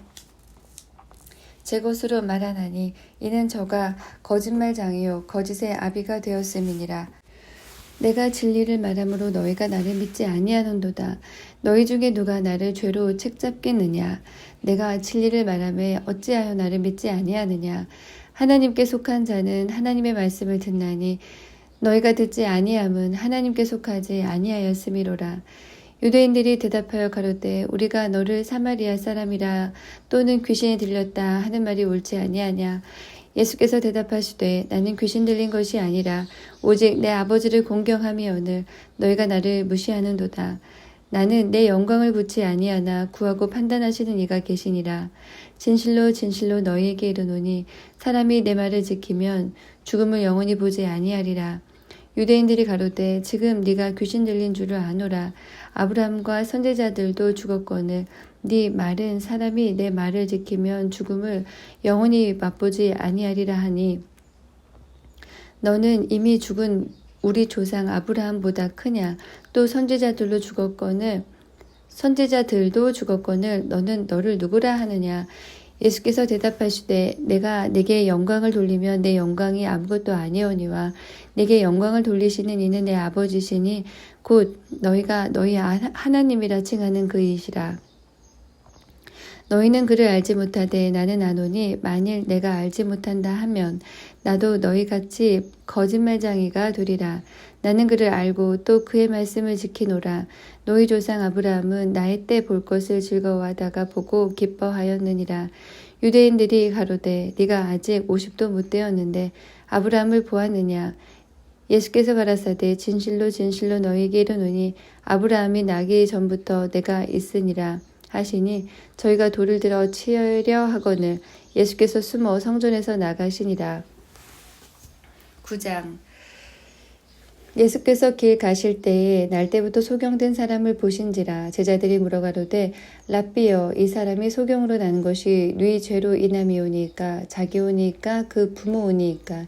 제 것으로 말하나니 이는 저가 거짓말장이요 거짓의 아비가 되었음이니라. 내가 진리를 말함으로 너희가 나를 믿지 아니하는도다. 너희 중에 누가 나를 죄로 책잡겠느냐? 내가 진리를 말하매 어찌하여 나를 믿지 아니하느냐? 하나님께 속한 자는 하나님의 말씀을 듣나니 너희가 듣지 아니함은 하나님께 속하지 아니하였음이로라. 유대인들이 대답하여 가로되 우리가 너를 사마리아 사람이라 또는 귀신이 들렸다 하는 말이 옳지 아니하냐? 예수께서 대답하시되 나는 귀신 들린 것이 아니라 오직 내 아버지를 공경함이오늘 너희가 나를 무시하는도다. 나는 내 영광을 굳지 아니하나 구하고 판단하시는 이가 계시니라. 진실로 진실로 너희에게 이르노니 사람이 내 말을 지키면 죽음을 영원히 보지 아니하리라. 유대인들이 가로되 지금 네가 귀신 들린 줄을 아노라. 아브라함과 선지자들도 죽었거늘 네 말은 사람이 내 말을 지키면 죽음을 영원히 맛보지 아니하리라 하니 너는 이미 죽은 우리 조상 아브라함보다 크냐? 또 선지자들도 죽었거늘 너는 너를 누구라 하느냐? 예수께서 대답하시되 내가 내게 영광을 돌리면 내 영광이 아무것도 아니오니와 내게 영광을 돌리시는 이는 내 아버지시니 곧 너희가 너희 하나님이라 칭하는 그이시라. 너희는 그를 알지 못하되 나는 아노니 만일 내가 알지 못한다 하면 나도 너희같이 거짓말쟁이가 되리라. 나는 그를 알고 또 그의 말씀을 지키노라. 너희 조상 아브라함은 나의 때 볼 것을 즐거워하다가 보고 기뻐하였느니라. 유대인들이 가로되 네가 아직 50도 못 되었는데 아브라함을 보았느냐? 예수께서 가라사대 진실로 진실로 너희에게 이르노니 아브라함이 나기 전부터 내가 있으니라 하시니 저희가 돌을 들어 치려 하거늘 예수께서 숨어 성전에서 나가시니라. 9장. 예수께서 길 가실 때에 날 때부터 소경된 사람을 보신지라. 제자들이 물어가로되 랍비여 이 사람이 소경으로 난 것이 네 죄로 인함이오니까 자기오니까 그 부모오니까.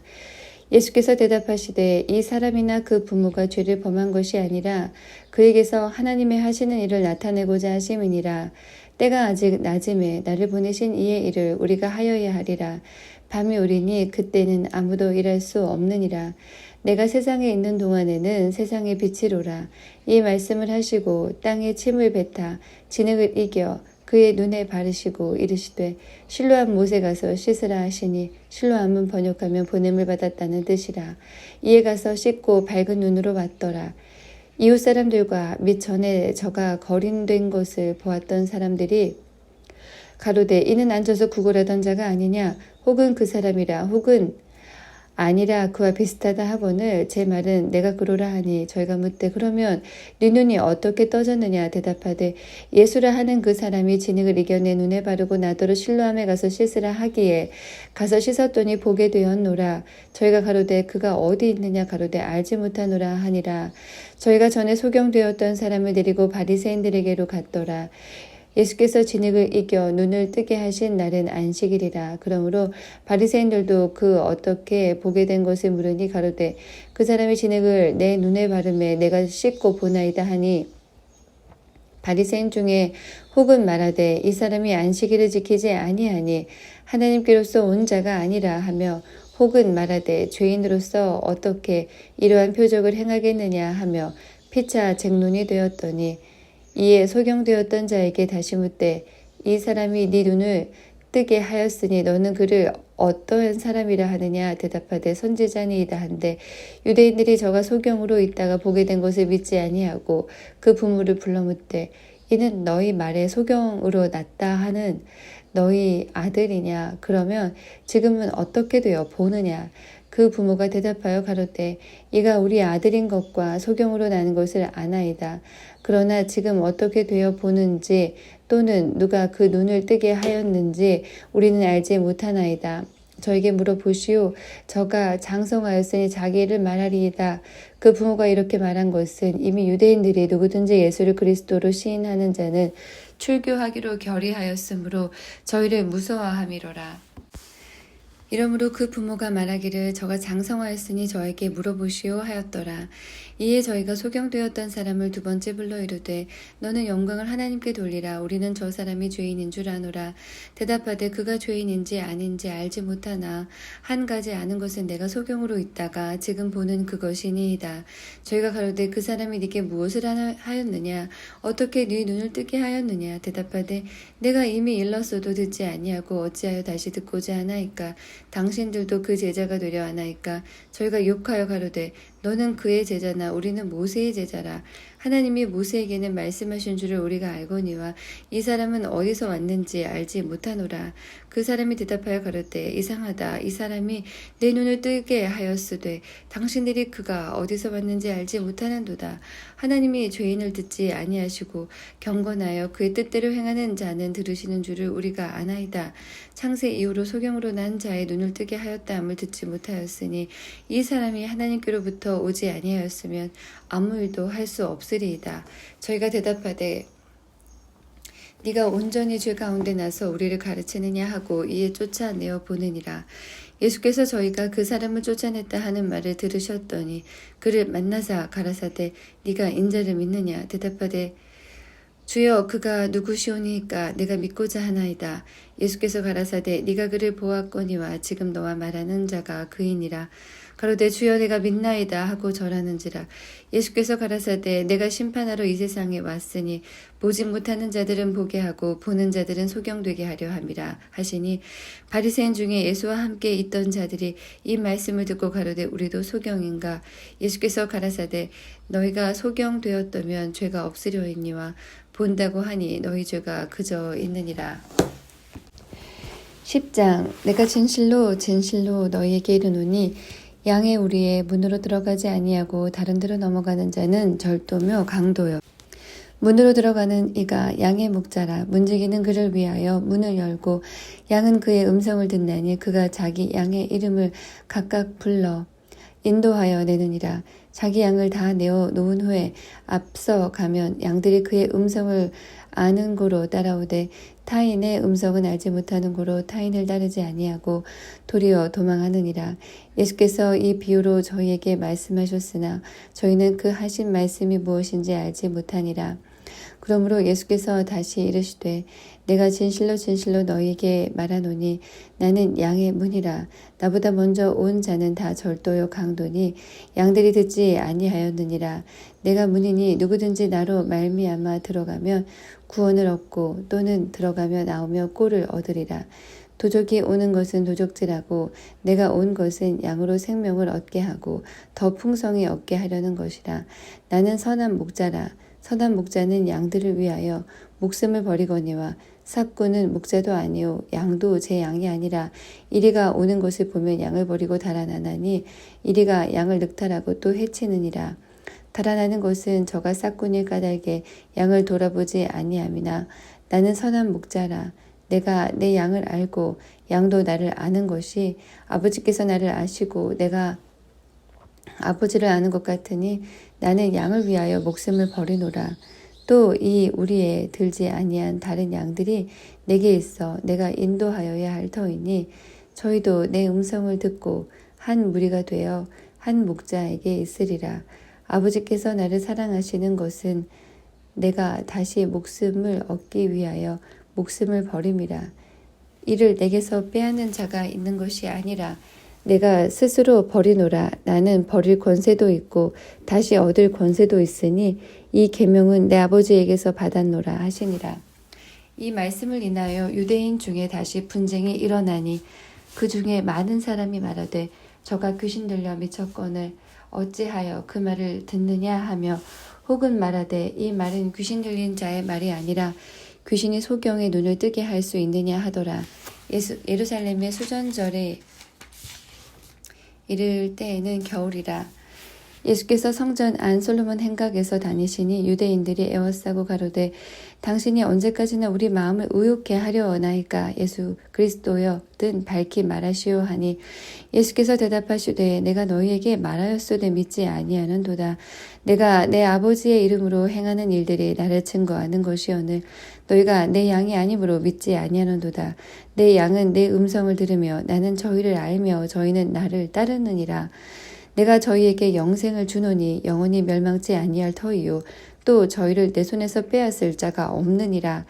예수께서 대답하시되 이 사람이나 그 부모가 죄를 범한 것이 아니라 그에게서 하나님의 하시는 일을 나타내고자 하심이니라. 때가 아직 낮음에 나를 보내신 이의 일을 우리가 하여야 하리라. 밤이 오리니 그때는 아무도 일할 수 없느니라. 내가 세상에 있는 동안에는 세상의 빛이로라. 이 말씀을 하시고 땅에 침을 뱉아 진흙을 이겨 그의 눈에 바르시고 이르시되 실로암 못에 가서 씻으라 하시니 실로암은 번역하면 보냄을 받았다는 뜻이라. 이에 가서 씻고 밝은 눈으로 왔더라. 이웃 사람들과 및 전에 저가 거린된 것을 보았던 사람들이 가로되 이는 앉아서 구걸하던 자가 아니냐? 혹은 그 사람이라 혹은 아니라 그와 비슷하다 하거늘 제 말은 내가 그러라 하니 저희가 묻되 그러면 네 눈이 어떻게 떠졌느냐? 대답하되 예수라 하는 그 사람이 진흙을 이겨 내 눈에 바르고 나더러 실로암에 가서 씻으라 하기에 가서 씻었더니 보게 되었노라. 저희가 가로되 그가 어디 있느냐? 가로되 알지 못하노라 하니라. 저희가 전에 소경되었던 사람을 데리고 바리새인들에게로 갔더라. 예수께서 진흙을 이겨 눈을 뜨게 하신 날은 안식일이라. 그러므로 바리새인들도 그 어떻게 보게 된 것을 물으니 가로되 그 사람이 진흙을 내 눈에 바르매 내가 씻고 보나이다 하니 바리새인 중에 혹은 말하되 이 사람이 안식일을 지키지 아니하니 하나님께로서 온 자가 아니라 하며 혹은 말하되 죄인으로서 어떻게 이러한 표적을 행하겠느냐 하며 피차 쟁론이 되었더니 이에 소경되었던 자에게 다시 묻되 이 사람이 네 눈을 뜨게 하였으니 너는 그를 어떠한 사람이라 하느냐? 대답하되 선지자니이다 한데 유대인들이 저가 소경으로 있다가 보게 된 것을 믿지 아니하고 그 부모를 불러 묻되 이는 너희 말에 소경으로 났다 하는 너희 아들이냐? 그러면 지금은 어떻게 되어 보느냐? 그 부모가 대답하여 가로되 이가 우리 아들인 것과 소경으로 나는 것을 아나이다. 그러나 지금 어떻게 되어 보는지 또는 누가 그 눈을 뜨게 하였는지 우리는 알지 못하나이다. 저에게 물어보시오. 저가 장성하였으니 자기 일을 말하리이다. 그 부모가 이렇게 말한 것은 이미 유대인들이 누구든지 예수를 그리스도로 시인하는 자는 출교하기로 결의하였으므로 저희를 무서워함이로라. 이러므로 그 부모가 말하기를 저가 장성하였으니 저에게 물어보시오 하였더라. 이에 저희가 소경되었던 사람을 두 번째 불러 이르되 너는 영광을 하나님께 돌리라. 우리는 저 사람이 죄인인 줄 아노라. 대답하되 그가 죄인인지 아닌지 알지 못하나 한 가지 아는 것은 내가 소경으로 있다가 지금 보는 그것이니이다. 저희가 가로되 그 사람이 네게 무엇을 하였느냐 어떻게 네 눈을 뜨게 하였느냐. 대답하되 내가 이미 일렀어도 듣지 아니하고 어찌하여 다시 듣고자 하나이까. 당신들도 그 제자가 되려 하나이까. 저희가 욕하여 가로되 너는 그의 제자나 우리는 모세의 제자라. 하나님이 모세에게는 말씀하신 줄을 우리가 알거니와 이 사람은 어디서 왔는지 알지 못하노라. 그 사람이 대답하여 가로되 이상하다. 이 사람이 내 눈을 뜨게 하였으되 당신들이 그가 어디서 왔는지 알지 못하는도다. 하나님이 죄인을 듣지 아니하시고 경건하여 그의 뜻대로 행하는 자는 들으시는 줄을 우리가 아나이다. 창세 이후로 소경으로 난 자의 눈을 뜨게 하였다함을 듣지 못하였으니 이 사람이 하나님께로부터 오지 아니하였으면 아무 일도 할 수 없으리이다. 저희가 대답하되 네가 온전히 죄 가운데 나서 우리를 가르치느냐 하고 이에 쫓아내어 보내니라. 예수께서 저희가 그 사람을 쫓아냈다 하는 말을 들으셨더니 그를 만나사 가라사대 네가 인자를 믿느냐. 대답하되 주여 그가 누구시오니까 내가 믿고자 하나이다. 예수께서 가라사대 네가 그를 보았거니와 지금 너와 말하는 자가 그이니라. 가로되 주여 내가 믿나이다 하고 절하는지라. 예수께서 가라사대 내가 심판하러 이 세상에 왔으니 보지 못하는 자들은 보게 하고 보는 자들은 소경되게 하려 함이라 하시니 바리새인 중에 예수와 함께 있던 자들이 이 말씀을 듣고 가로되 우리도 소경인가. 예수께서 가라사대 너희가 소경되었다면 죄가 없으려니와 본다고 하니 너희 죄가 그저 있느니라. 10장 내가 진실로 진실로 너희에게 이르노니 양의 우리의 문으로 들어가지 아니하고 다른 데로 넘어가는 자는 절도며 강도요. 문으로 들어가는 이가 양의 목자라. 문지기는 그를 위하여 문을 열고 양은 그의 음성을 듣나니 그가 자기 양의 이름을 각각 불러 인도하여 내느니라. 자기 양을 다 내어 놓은 후에 앞서 가면 양들이 그의 음성을 아는 고로 따라오되 타인의 음성은 알지 못하는 고로 타인을 따르지 아니하고 도리어 도망하느니라. 예수께서 이 비유로 저희에게 말씀하셨으나 저희는 그 하신 말씀이 무엇인지 알지 못하니라. 그러므로 예수께서 다시 이르시되 내가 진실로 진실로 너희에게 말하노니 나는 양의 문이라. 나보다 먼저 온 자는 다 절도요 강도니 양들이 듣지 아니하였느니라. 내가 문이니 누구든지 나로 말미암아 들어가면 구원을 얻고 또는 들어가며 나오며 꼴을 얻으리라. 도적이 오는 것은 도적질하고 내가 온 것은 양으로 생명을 얻게 하고 더 풍성히 얻게 하려는 것이라. 나는 선한 목자라. 선한 목자는 양들을 위하여 목숨을 버리거니와 삭구는 목자도 아니요 양도 제 양이 아니라 이리가 오는 것을 보면 양을 버리고 달아나나니 이리가 양을 늑탈하고 또 해치느니라. 달아나는 것은 저가 삭군일 까닭에 양을 돌아보지 아니함이나 나는 선한 목자라. 내가 내 양을 알고 양도 나를 아는 것이 아버지께서 나를 아시고 내가 아버지를 아는 것 같으니 나는 양을 위하여 목숨을 버리노라. 또 이 우리에 들지 아니한 다른 양들이 내게 있어 내가 인도하여야 할 터이니 저희도 내 음성을 듣고 한 무리가 되어 한 목자에게 있으리라. 아버지께서 나를 사랑하시는 것은 내가 다시 목숨을 얻기 위하여 목숨을 버림이라. 이를 내게서 빼앗는 자가 있는 것이 아니라 내가 스스로 버리노라. 나는 버릴 권세도 있고 다시 얻을 권세도 있으니 이 계명은 내 아버지에게서 받았노라 하시니라. 이 말씀을 인하여 유대인 중에 다시 분쟁이 일어나니 그 중에 많은 사람이 말하되 저가 귀신 들려 미쳤거늘 어찌하여 그 말을 듣느냐 하며 혹은 말하되 이 말은 귀신 들린 자의 말이 아니라 귀신이 소경의 눈을 뜨게 할 수 있느냐 하더라. 예루살렘의 수전절에 이를 때에는 겨울이라. 예수께서 성전 안 솔로몬 행각에서 다니시니 유대인들이 에워싸고 가로되 당신이 언제까지나 우리 마음을 의욕케 하려 하나이까 예수 그리스도여 든 밝히 말하시오 하니 예수께서 대답하시되 내가 너희에게 말하였소되 믿지 아니하는도다. 내가 내 아버지의 이름으로 행하는 일들이 나를 증거하는 것이오늘 너희가 내 양이 아니므로 믿지 아니하는도다. 내 양은 내 음성을 들으며 나는 저희를 알며 저희는 나를 따르느니라. 내가 저희에게 영생을 주노니 영원히 멸망치 아니할 터이요 또 저희를 내 손에서 빼앗을 자가 없느니라.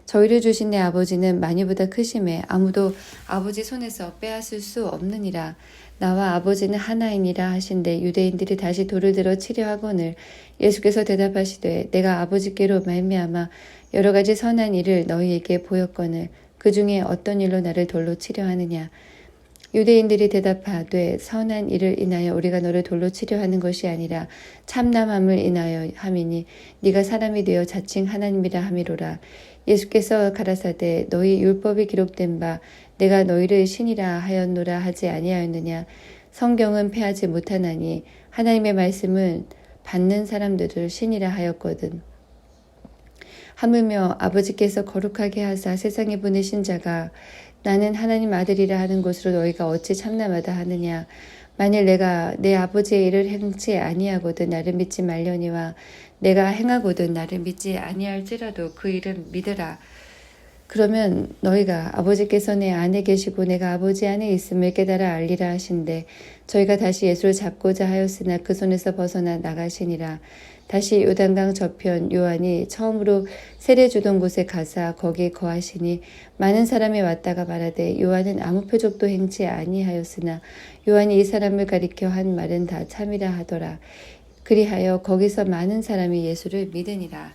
저희를 주신 내 아버지는 많이보다 크심에 아무도 아버지 손에서 빼앗을 수 없느니라. 나와 아버지는 하나이니라 하신대 유대인들이 다시 돌을 들어 치려 하거늘 예수께서 대답하시되 내가 아버지께로 말미암아 여러 가지 선한 일을 너희에게 보였거늘 그 중에 어떤 일로 나를 돌로 치려 하느냐. 유대인들이 대답하되 선한 일을 인하여 우리가 너를 돌로 치려 하는 것이 아니라 참남함을 인하여 함이니 네가 사람이 되어 자칭 하나님이라 함이로라. 예수께서 가라사대 너희 율법에 기록된 바 내가 너희를 신이라 하였노라 하지 아니하였느냐. 성경은 패하지 못하나니 하나님의 말씀은 받는 사람들을 신이라 하였거든. 하물며 아버지께서 거룩하게 하사 세상에 보내신 자가 나는 하나님 아들이라 하는 것으로 너희가 어찌 참남하다 하느냐. 만일 내가 내 아버지의 일을 행치 아니하거든 나를 믿지 말려니와 내가 행하거든 나를 믿지 아니할지라도 그 일은 믿으라. 그러면 너희가 아버지께서 내 안에 계시고 내가 아버지 안에 있음을 깨달아 알리라 하신대 저희가 다시 예수를 잡고자 하였으나 그 손에서 벗어나 나가시니라. 다시 요단강 저편 요한이 처음으로 세례 주던 곳에 가사 거기 거하시니 많은 사람이 왔다가 말하되 요한은 아무 표적도 행치 아니하였으나 요한이 이 사람을 가리켜 한 말은 다 참이라 하더라. 그리하여 거기서 많은 사람이 예수를 믿으니라.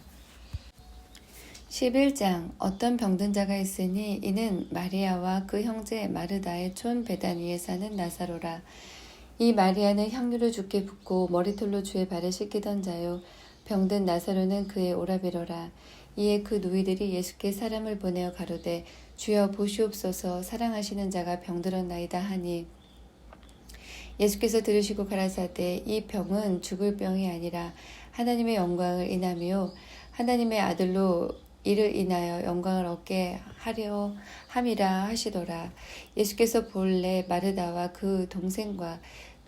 11장 어떤 병든 자가 있으니 이는 마리아와 그 형제 마르다의 촌 베다니에 사는 나사로라. 이 마리아는 향유를 주께 붓고 머리털로 주의 발을 씻기던 자요 병든 나사로는 그의 오라비로라. 이에 그 누이들이 예수께 사람을 보내어 가로되 주여 보시옵소서 사랑하시는 자가 병들었나이다 하니 예수께서 들으시고 가라사대 이 병은 죽을 병이 아니라 하나님의 영광을 인하며 하나님의 아들로 이를 인하여 영광을 얻게 하려 함이라 하시더라. 예수께서 본래 마르다와 그 동생과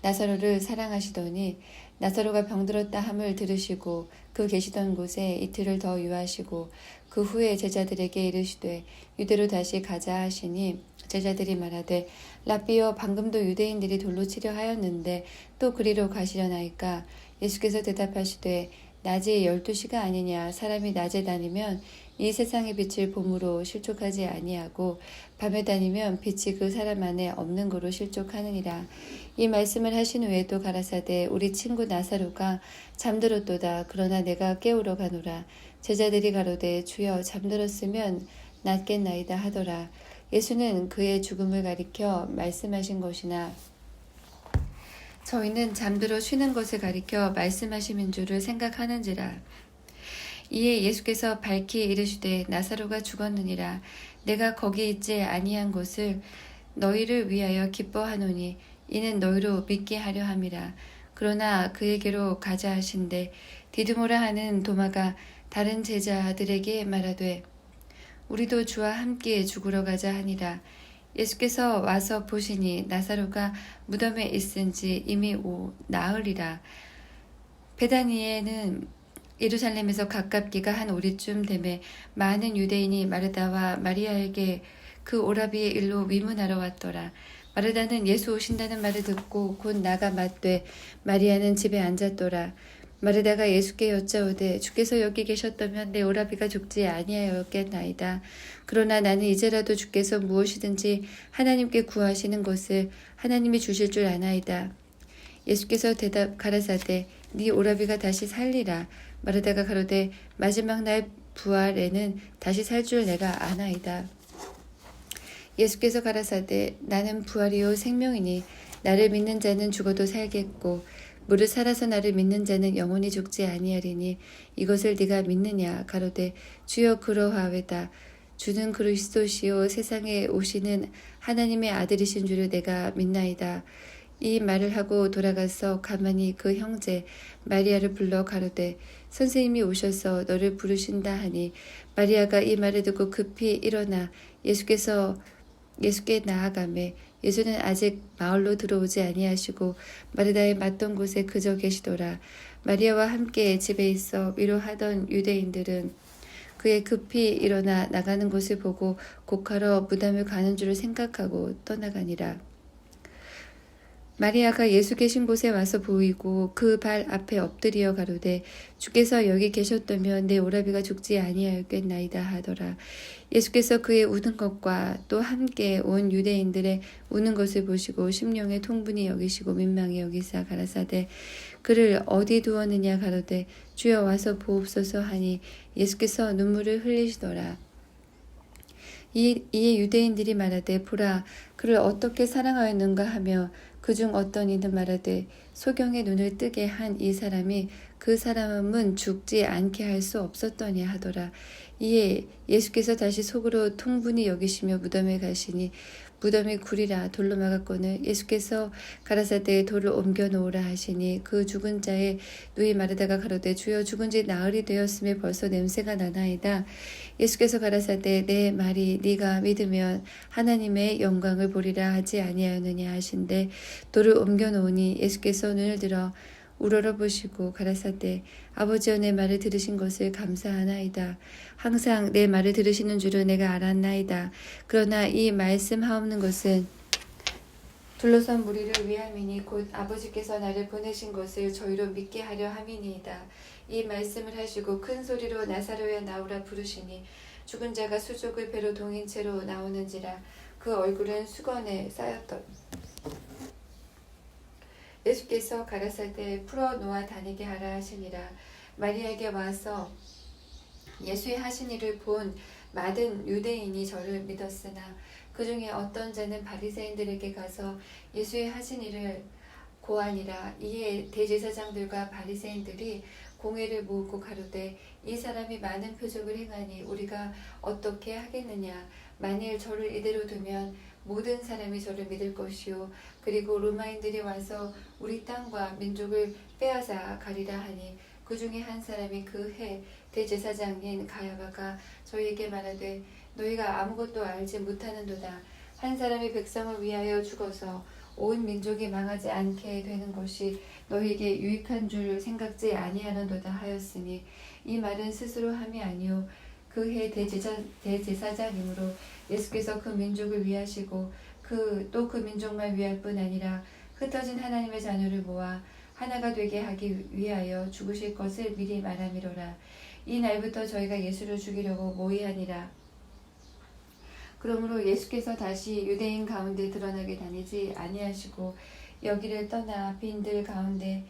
나사로를 사랑하시더니 나사로가 병들었다 함을 들으시고 그 계시던 곳에 이틀을 더 유하시고 그 후에 제자들에게 이르시되 유대로 다시 가자 하시니 제자들이 말하되 라삐여 방금도 유대인들이 돌로 치려 하였는데 또 그리로 가시려나이까. 예수께서 대답하시되 낮이 12시가 아니냐. 사람이 낮에 다니면 이 세상의 빛을 봄으로 실족하지 아니하고 밤에 다니면 빛이 그 사람 안에 없는 거로 실족하느니라. 이 말씀을 하신 후에 또 가라사대 우리 친구 나사로가 잠들었도다. 그러나 내가 깨우러 가노라. 제자들이 가로되 주여 잠들었으면 낫겠나이다 하더라. 예수는 그의 죽음을 가리켜 말씀하신 것이나 저희는 잠들어 쉬는 것을 가리켜 말씀하심인 줄을 생각하는지라. 이에 예수께서 밝히 이르시되 나사로가 죽었느니라. 내가 거기 있지 아니한 것을 너희를 위하여 기뻐하노니 이는 너희로 믿게 하려 함이라. 그러나 그에게로 가자 하신대 디드모라 하는 도마가 다른 제자들에게 말하되 우리도 주와 함께 죽으러 가자 하니라. 예수께서 와서 보시니 나사로가 무덤에 있은지 이미 나흘이라. 베다니에는 예루살렘에서 가깝기가 한 오리쯤 되매 많은 유대인이 마르다와 마리아에게 그 오라비의 일로 위문하러 왔더라. 마르다는 예수 오신다는 말을 듣고 곧 나가 맞되 마리아는 집에 앉았더라. 마르다가 예수께 여짜오되 주께서 여기 계셨다면 내 오라비가 죽지 아니하였겠나이다. 그러나 나는 이제라도 주께서 무엇이든지 하나님께 구하시는 것을 하나님이 주실 줄 아나이다. 예수께서 가라사대 네 오라비가 다시 살리라. 마르다가 가로되 마지막 날 부활에는 다시 살 줄 내가 아나이다. 예수께서 가라사대 나는 부활이요 생명이니 나를 믿는 자는 죽어도 살겠고 무릇 살아서 나를 믿는 자는 영원히 죽지 아니하리니 이것을 네가 믿느냐. 가로되 주여 그러하외다. 주는 그리스도시요 세상에 오시는 하나님의 아들이신 줄을 내가 믿나이다. 이 말을 하고 돌아가서 가만히 그 형제 마리아를 불러 가로되 선생님이 오셔서 너를 부르신다 하니 마리아가 이 말을 듣고 급히 일어나 예수께 나아가매 예수는 아직 마을로 들어오지 아니하시고 마르다의 맞던 곳에 그저 계시더라. 마리아와 함께 집에 있어 위로하던 유대인들은 그의 급히 일어나 나가는 것을 보고 곡하러 무덤을 가는 줄을 생각하고 떠나가니라. 마리아가 예수 계신 곳에 와서 보이고 그 발 앞에 엎드려 가로되 주께서 여기 계셨다면 내 오라비가 죽지 아니하였겠나이다 하더라. 예수께서 그의 우는 것과 또 함께 온 유대인들의 우는 것을 보시고 심령의 통분히 여기시고 민망히 여기사 가라사대 그를 어디 두었느냐 가로되 주여 와서 보옵소서 하니 예수께서 눈물을 흘리시더라. 이에 유대인들이 말하되 보라 그를 어떻게 사랑하였는가 하며 그중 어떤 이는 말하되 소경의 눈을 뜨게 한 이 사람이 그 사람은 죽지 않게 할 수 없었더냐 하더라. 이에 예수께서 다시 속으로 통분히 여기시며 무덤에 가시니 무덤이 구리라 돌로 막았거늘 예수께서 가라사대 돌을 옮겨 놓으라 하시니 그 죽은 자의 누이 마르다가 가로되 주여 죽은 지 나흘이 되었음에 벌써 냄새가 나나이다. 예수께서 가라사대 내 말이 네가 믿으면 하나님의 영광을 보리라 하지 아니하였느냐 하신대 돌을 옮겨 놓으니 예수께서 눈을 들어 우러러 보시고 가라사대 아버지여 내 말을 들으신 것을 감사하나이다. 항상 내 말을 들으시는 줄을 내가 알았나이다. 그러나 이 말씀하옵는 것은 둘러선 무리를 위함이니 곧 아버지께서 나를 보내신 것을 저희로 믿게 하려 함이니이다. 이 말씀을 하시고 큰 소리로 나사로야 나오라 부르시니 죽은 자가 수족을 배로 동인 채로 나오는지라 그 얼굴은 수건에 쌓였더라. 예수께서 가라사대 풀어 놓아 다니게 하라 하시니라. 마리아에게 와서 예수의 하신 일을 본 많은 유대인이 저를 믿었으나 그 중에 어떤 자는 바리새인들에게 가서 예수의 하신 일을 고하니라. 이에 대제사장들과 바리새인들이 공회를 모으고 가로되 이 사람이 많은 표적을 행하니 우리가 어떻게 하겠느냐. 만일 저를 이대로 두면 모든 사람이 저를 믿을 것이요 그리고 로마인들이 와서 우리 땅과 민족을 빼앗아 가리라 하니 그 중에 한 사람이 그 해 대제사장인 가야바가 저희에게 말하되 너희가 아무것도 알지 못하는도다. 한 사람이 백성을 위하여 죽어서 온 민족이 망하지 않게 되는 것이 너희에게 유익한 줄 생각지 아니하는도다 하였으니 이 말은 스스로 함이 아니요 그 해 대제사장이므로 예수께서 그 민족을 위하시고 또 그 민족만 위할 뿐 아니라 흩어진 하나님의 자녀를 모아 하나가 되게 하기 위하여 죽으실 것을 미리 말함이로라. 이 날부터 저희가 예수를 죽이려고 모의하니라. 그러므로 예수께서 다시 유대인 가운데 드러나게 다니지 아니하시고 여기를 떠나 빈들 가운데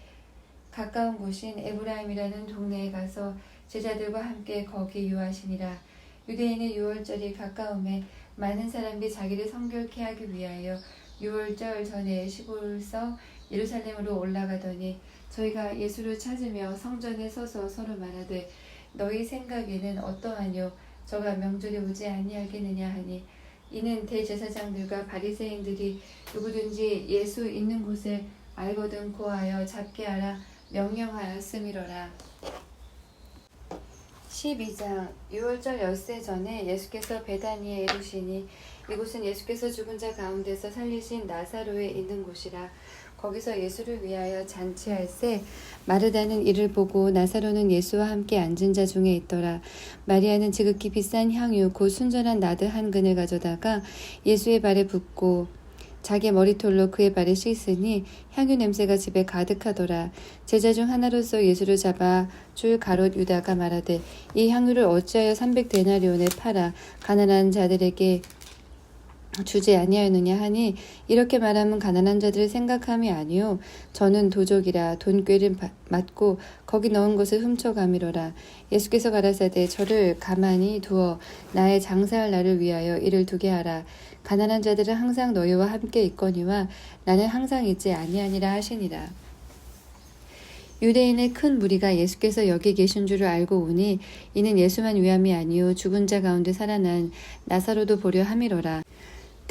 가까운 곳인 에브라임이라는 동네에 가서 제자들과 함께 거기 유하시니라. 유대인의 유월절이 가까움에 많은 사람들이 자기를 성결케 하기 위하여 유월절 전에 시골서 예루살렘으로 올라가더니 저희가 예수를 찾으며 성전에 서서 서로 말하되 너희 생각에는 어떠하뇨? 저가 명절에 오지 아니하겠느냐 하니 이는 대제사장들과 바리새인들이 누구든지 예수 있는 곳을 알거든 고하여 잡게 하라 명령하였음이로라. 12장 유월절 엿새 전에 예수께서 베다니에 이르시니 이곳은 예수께서 죽은 자 가운데서 살리신 나사로에 있는 곳이라. 거기서 예수를 위하여 잔치할새 마르다는 이를 보고 나사로는 예수와 함께 앉은 자 중에 있더라. 마리아는 지극히 비싼 향유 곧 순전한 나드 한 근을 가져다가 예수의 발에 붓고 자기 머리털로 그의 발을 씻으니 향유 냄새가 집에 가득하더라. 제자 중 하나로서 예수를 잡아 줄 가롯 유다가 말하되 이 향유를 어찌하여 300데나리온에 팔아 가난한 자들에게 주지 아니하였느냐 하니 이렇게 말하면 가난한 자들을 생각함이 아니요 저는 도적이라 돈꾀를 맞고 거기 넣은 것을 훔쳐가미로라. 예수께서 가라사대 저를 가만히 두어 나의 장사할 날을 위하여 이를 두게 하라. 가난한 자들은 항상 너희와 함께 있거니와 나는 항상 있지 아니하니라 하시니라. 유대인의 큰 무리가 예수께서 여기 계신 줄을 알고 오니 이는 예수만 위함이 아니요 죽은 자 가운데 살아난 나사로도 보려 함이로라.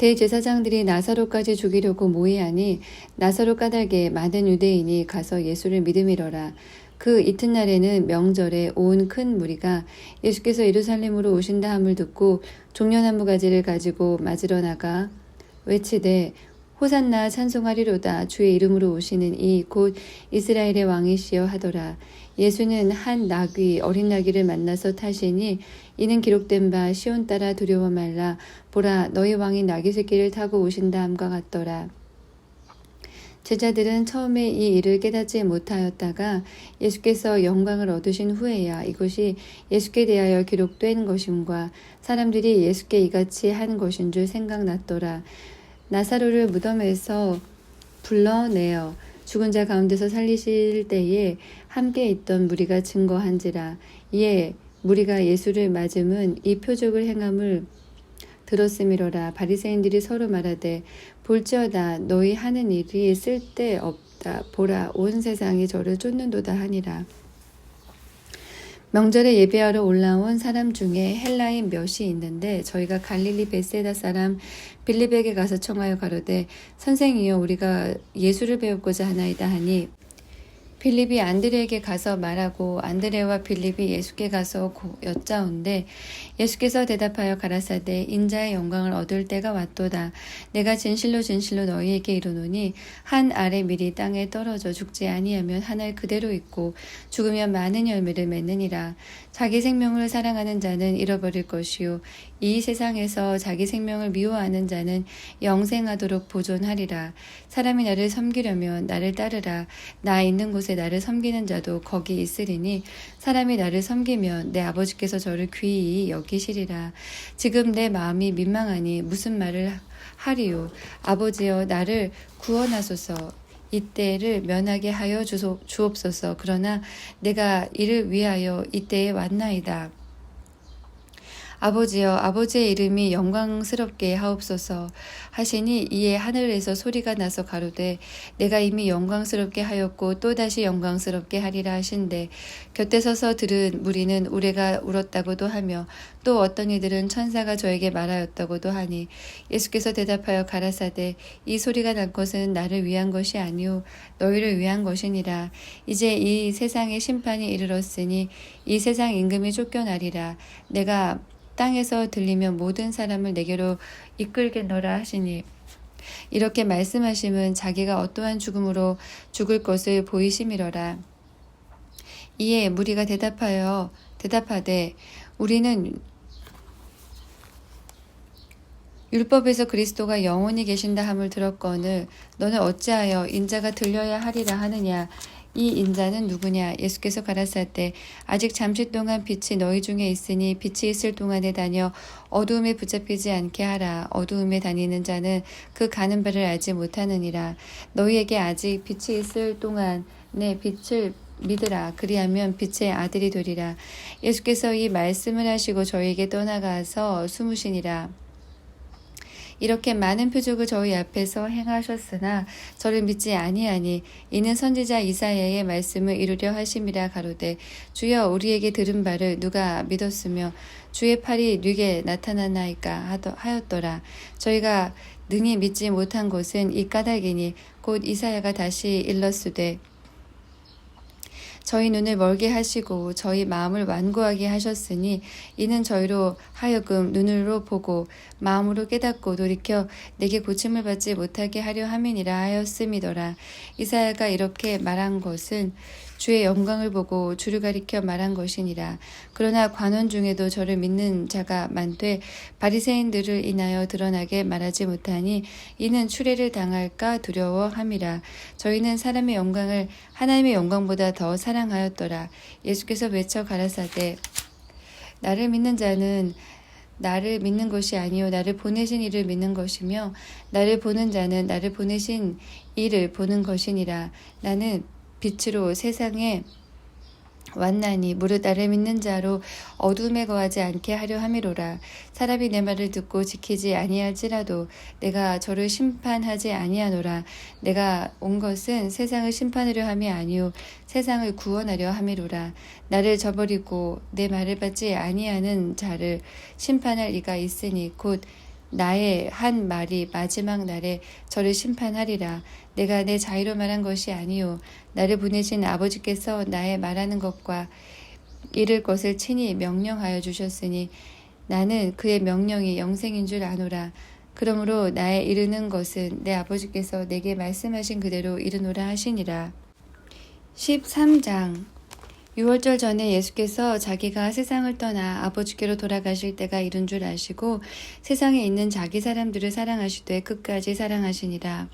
대제사장들이 나사로까지 죽이려고 모이하니 나사로 까닭에 많은 유대인이 가서 예수를 믿음이러라. 그 이튿날에는 명절에 온 큰 무리가 예수께서 예루살렘으로 오신다 함을 듣고 종려나무 가지를 가지고 맞으러 나가 외치되 호산나 찬송하리로다. 주의 이름으로 오시는 이 곧 이스라엘의 왕이시여 하더라. 예수는 한 나귀 어린 나귀를 만나서 타시니 이는 기록된 바 시온 따라 두려워 말라. 보라 너희 왕이 나귀 새끼를 타고 오신다 함과 같더라. 제자들은 처음에 이 일을 깨닫지 못하였다가 예수께서 영광을 얻으신 후에야 이것이 예수께 대하여 기록된 것임과 사람들이 예수께 이같이 한 것인 줄 생각났더라. 나사로를 무덤에서 불러내어 죽은 자 가운데서 살리실 때에 함께 있던 무리가 증거한지라. 이에 무리가 예수를 맞음은 이 표적을 행함을 들었음이로라. 바리새인들이 서로 말하되 볼지어다 너희 하는 일이 쓸데없다. 보라 온 세상이 저를 쫓는도다 하니라. 명절에 예배하러 올라온 사람 중에 헬라인 몇이 있는데 저희가 갈릴리 베세다 사람 빌립에게 가서 청하여 가로되 선생이여 우리가 예수를 배우고자 하나이다 하니 빌립이 안드레에게 가서 말하고 안드레와 빌립이 예수께 가서 여짜온데 예수께서 대답하여 가라사대 인자의 영광을 얻을 때가 왔도다. 내가 진실로 진실로 너희에게 이르노니 한 알의 밀이 땅에 떨어져 죽지 아니하면 한 알 그대로 있고 죽으면 많은 열매를 맺느니라. 자기 생명을 사랑하는 자는 잃어버릴 것이요 이 세상에서 자기 생명을 미워하는 자는 영생하도록 보존하리라. 사람이 나를 섬기려면 나를 따르라. 나 있는 곳에 나를 섬기는 자도 거기 있으리니 사람이 나를 섬기면 내 아버지께서 저를 귀히 여기시리라. 지금 내 마음이 민망하니 무슨 말을 하리요. 아버지여 나를 구원하소서. 이때를 면하게 하여 주옵소서. 그러나 내가 이를 위하여 이때에 왔나이다. 아버지여 아버지의 이름이 영광스럽게 하옵소서 하시니 이에 하늘에서 소리가 나서 가로되 내가 이미 영광스럽게 하였고 또다시 영광스럽게 하리라 하신대 곁에 서서 들은 무리는 우레가 울었다고도 하며 또 어떤 이들은 천사가 저에게 말하였다고도 하니 예수께서 대답하여 가라사대 이 소리가 난 것은 나를 위한 것이 아니오 너희를 위한 것이니라. 이제 이 세상의 심판이 이르렀으니 이 세상 임금이 쫓겨나리라. 내가 땅에서 들리면 모든 사람을 내게로 이끌겠노라 하시니 이렇게 말씀하심은 자기가 어떠한 죽음으로 죽을 것을 보이심이러라. 이에 무리가 대답하되 우리는 율법에서 그리스도가 영원히 계신다 함을 들었거늘 너는 어찌하여 인자가 들려야 하리라 하느냐. 이 인자는 누구냐? 예수께서 가라사대 아직 잠시 동안 빛이 너희 중에 있으니 빛이 있을 동안에 다녀 어두움에 붙잡히지 않게 하라. 어두움에 다니는 자는 그 가는 바를 알지 못하느니라. 너희에게 아직 빛이 있을 동안에 빛을 믿으라. 그리하면 빛의 아들이 되리라. 예수께서 이 말씀을 하시고 저희에게 떠나가서 숨으시니라. 이렇게 많은 표적을 저희 앞에서 행하셨으나 저를 믿지 아니하니 이는 선지자 이사야의 말씀을 이루려 하심이라. 가로되 주여 우리에게 들은 바를 누가 믿었으며 주의 팔이 누게 나타났나이까 하였더라. 저희가 능히 믿지 못한 것은 이 까닭이니 곧 이사야가 다시 일렀으되 저희 눈을 멀게 하시고 저희 마음을 완고하게 하셨으니 이는 저희로 하여금 눈으로 보고 마음으로 깨닫고 돌이켜 내게 고침을 받지 못하게 하려 함이니라 하였음이더라. 이사야가 이렇게 말한 것은 주의 영광을 보고 주를 가리켜 말한 것이니라. 그러나 관원 중에도 저를 믿는 자가 많되 바리새인들을 인하여 드러나게 말하지 못하니 이는 추례를 당할까 두려워함이라. 저희는 사람의 영광을 하나님의 영광보다 더 사랑하였더라. 예수께서 외쳐 가라사대 나를 믿는 자는 나를 믿는 것이 아니요 나를 보내신 이를 믿는 것이며 나를 보는 자는 나를 보내신 이를 보는 것이니라. 나는 빛으로 세상에 왔나니 무릇 나를 믿는 자로 어둠에 거하지 않게 하려 함이로라. 사람이 내 말을 듣고 지키지 아니할지라도 내가 저를 심판하지 아니하노라. 내가 온 것은 세상을 심판하려 함이 아니요 세상을 구원하려 함이로라. 나를 저버리고 내 말을 받지 아니하는 자를 심판할 이가 있으니 곧 나의 한 말이 마지막 날에 저를 심판하리라. 내가 내 자의로 말한 것이 아니요 나를 보내신 아버지께서 나의 말하는 것과 이를 것을 친히 명령하여 주셨으니 나는 그의 명령이 영생인 줄 아노라. 그러므로 나의 이르는 것은 내 아버지께서 내게 말씀하신 그대로 이르노라 하시니라. 13장. 유월절 전에 예수께서 자기가 세상을 떠나 아버지께로 돌아가실 때가 이른 줄 아시고 세상에 있는 자기 사람들을 사랑하시되 끝까지 사랑하시니라.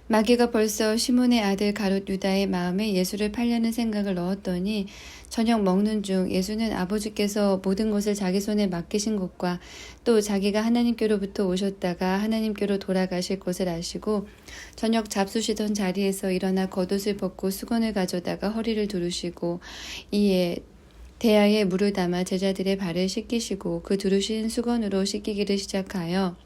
마귀가 벌써 시몬의 아들 가롯 유다의 마음에 예수를 팔려는 생각을 넣었더니 저녁 먹는 중 예수는 아버지께서 모든 것을 자기 손에 맡기신 것과 또 자기가 하나님께로부터 오셨다가 하나님께로 돌아가실 것을 아시고 저녁 잡수시던 자리에서 일어나 겉옷을 벗고 수건을 가져다가 허리를 두르시고 이에 대야에 물을 담아 제자들의 발을 씻기시고 그 두르신 수건으로 씻기기를 시작하여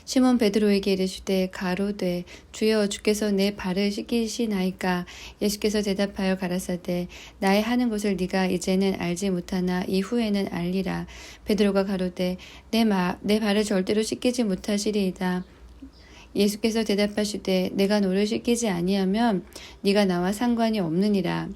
시몬 베드로에게 이르시되 가로되 주여 주께서 내 발을 씻기시나이까. 예수께서 대답하여 가라사대 나의 하는 것을 네가 이제는 알지 못하나 이후에는 알리라. 베드로가 가로되 내 발을 절대로 씻기지 못하시리이다. 예수께서 대답하시되 내가 너를 씻기지 아니하면 네가 나와 상관이 없느니라.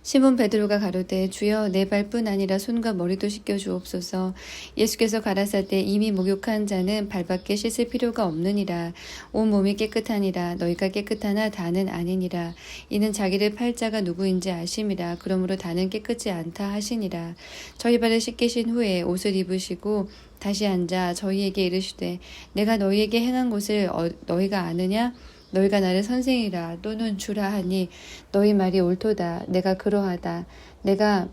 시몬 베드로가 가로되 주여 내 발뿐 아니라 손과 머리도 씻겨 주옵소서. 예수께서 가라사대 이미 목욕한 자는 발밖에 씻을 필요가 없느니라. 온 몸이 깨끗하니라. 너희가 깨끗하나 다는 아니니라. 이는 자기를 팔 자가 누구인지 아심이라. 그러므로 다는 깨끗지 않다 하시니라. 저희 발을 씻기신 후에 옷을 입으시고 다시 앉아 저희에게 이르시되 내가 너희에게 행한 것을 너희가 아느냐? 너희가 나를 선생이라 또는 주라 하니 너희 말이 옳도다. 내가 그러하다. 내가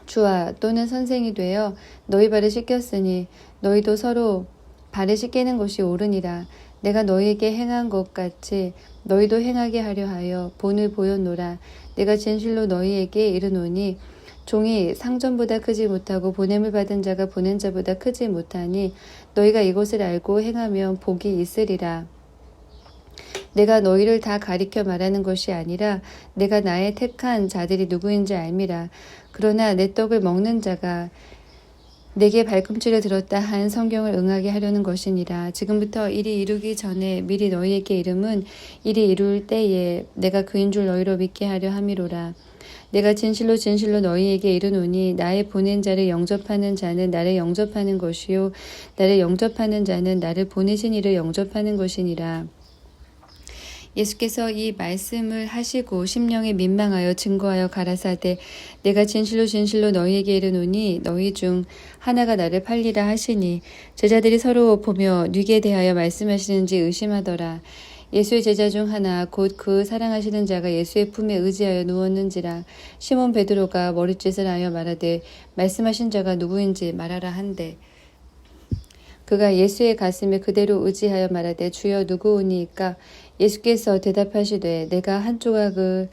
주와 또는 선생이 되어 너희 발을 씻겼으니 너희도 서로 발을 씻기는 것이 옳으니라. 내가 너희에게 행한 것 같이 너희도 행하게 하려 하여 본을 보였노라. 내가 진실로 너희에게 이르노니 종이 상전보다 크지 못하고 보냄을 받은 자가 보낸 자보다 크지 못하니 너희가 이것을 알고 행하면 복이 있으리라. 내가 너희를 다 가리켜 말하는 것이 아니라 내가 나의 택한 자들이 누구인지 알미라. 그러나 내 떡을 먹는 자가 내게 발꿈치를 들었다 한 성경을 응하게 하려는 것이니라. 지금부터 일이 이루기 전에 미리 너희에게 이름은 일이 이룰 때에 내가 그인 줄 너희로 믿게 하려 함이로라. 내가 진실로 진실로 너희에게 이르노니 나의 보낸 자를 영접하는 자는 나를 영접하는 것이요 나를 영접하는 자는 나를 보내신 이를 영접하는 것이니라. 예수께서 이 말씀을 하시고 심령에 민망하여 증거하여 가라사대 내가 진실로 진실로 너희에게 이르노니 너희 중 하나가 나를 팔리라 하시니 제자들이 서로 보며 누구에 대하여 말씀하시는지 의심하더라. 예수의 제자 중 하나 곧 그 사랑하시는 자가 예수의 품에 의지하여 누웠는지라. 시몬 베드로가 머리짓을 하여 말하되 말씀하신 자가 누구인지 말하라 한대 그가 예수의 가슴에 그대로 의지하여 말하되 주여 누구오니이까. 예수께서 대답하시되 내가 한 조각을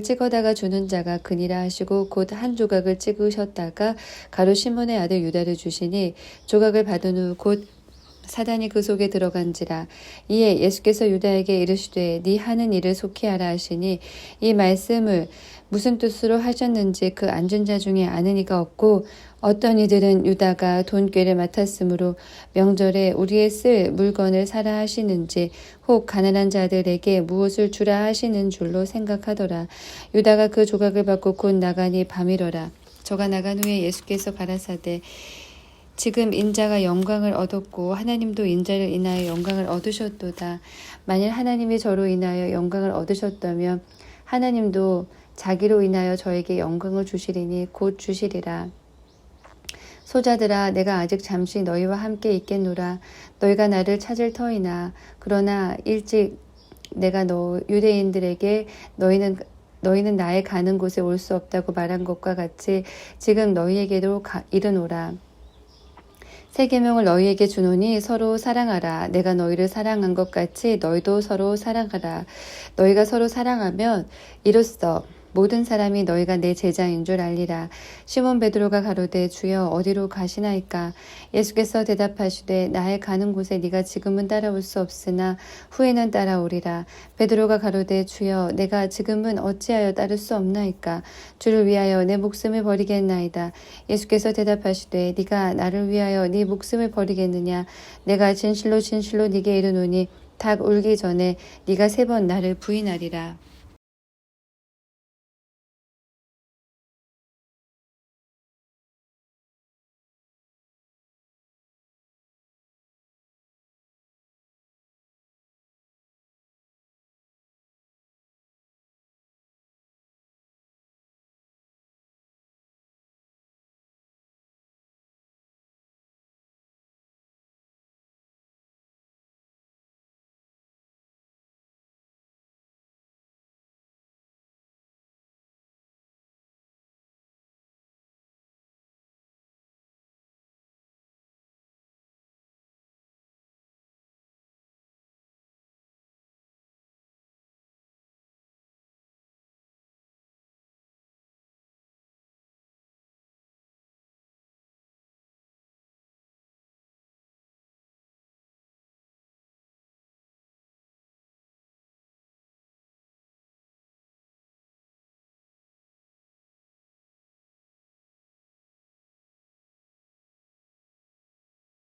찍어다가 주는 자가 그니라 하시고 곧 한 조각을 찍으셨다가 가롯 시몬의 아들 유다를 주시니 조각을 받은 후 곧 사단이 그 속에 들어간지라. 이에 예수께서 유다에게 이르시되 네 하는 일을 속히 하라 하시니 이 말씀을 무슨 뜻으로 하셨는지 그 앉은 자 중에 아는 이가 없고 어떤 이들은 유다가 돈꾀를 맡았으므로 명절에 우리의 쓸 물건을 사라 하시는지 혹 가난한 자들에게 무엇을 주라 하시는 줄로 생각하더라. 유다가 그 조각을 받고 곧 나가니 밤이러라. 저가 나간 후에 예수께서 가라사대 지금 인자가 영광을 얻었고 하나님도 인자를 인하여 영광을 얻으셨도다. 만일 하나님이 저로 인하여 영광을 얻으셨다면 하나님도 자기로 인하여 저에게 영광을 주시리니 곧 주시리라. 소자들아 내가 아직 잠시 너희와 함께 있겠노라. 너희가 나를 찾을 터이나 그러나 일찍 내가 유대인들에게 너희는 나의 가는 곳에 올 수 없다고 말한 것과 같이 지금 너희에게도 이르노라. 새 계명을 너희에게 주노니 서로 사랑하라. 내가 너희를 사랑한 것 같이 너희도 서로 사랑하라. 너희가 서로 사랑하면 이로써 모든 사람이 너희가 내 제자인 줄 알리라. 시몬 베드로가 가로되 주여 어디로 가시나이까? 예수께서 대답하시되 나의 가는 곳에 네가 지금은 따라올 수 없으나 후에는 따라오리라. 베드로가 가로되 주여 내가 지금은 어찌하여 따를 수 없나이까? 주를 위하여 내 목숨을 버리겠나이다. 예수께서 대답하시되 네가 나를 위하여 네 목숨을 버리겠느냐? 내가 진실로 진실로 네게 이르노니 닭 울기 전에 네가 3번 나를 부인하리라.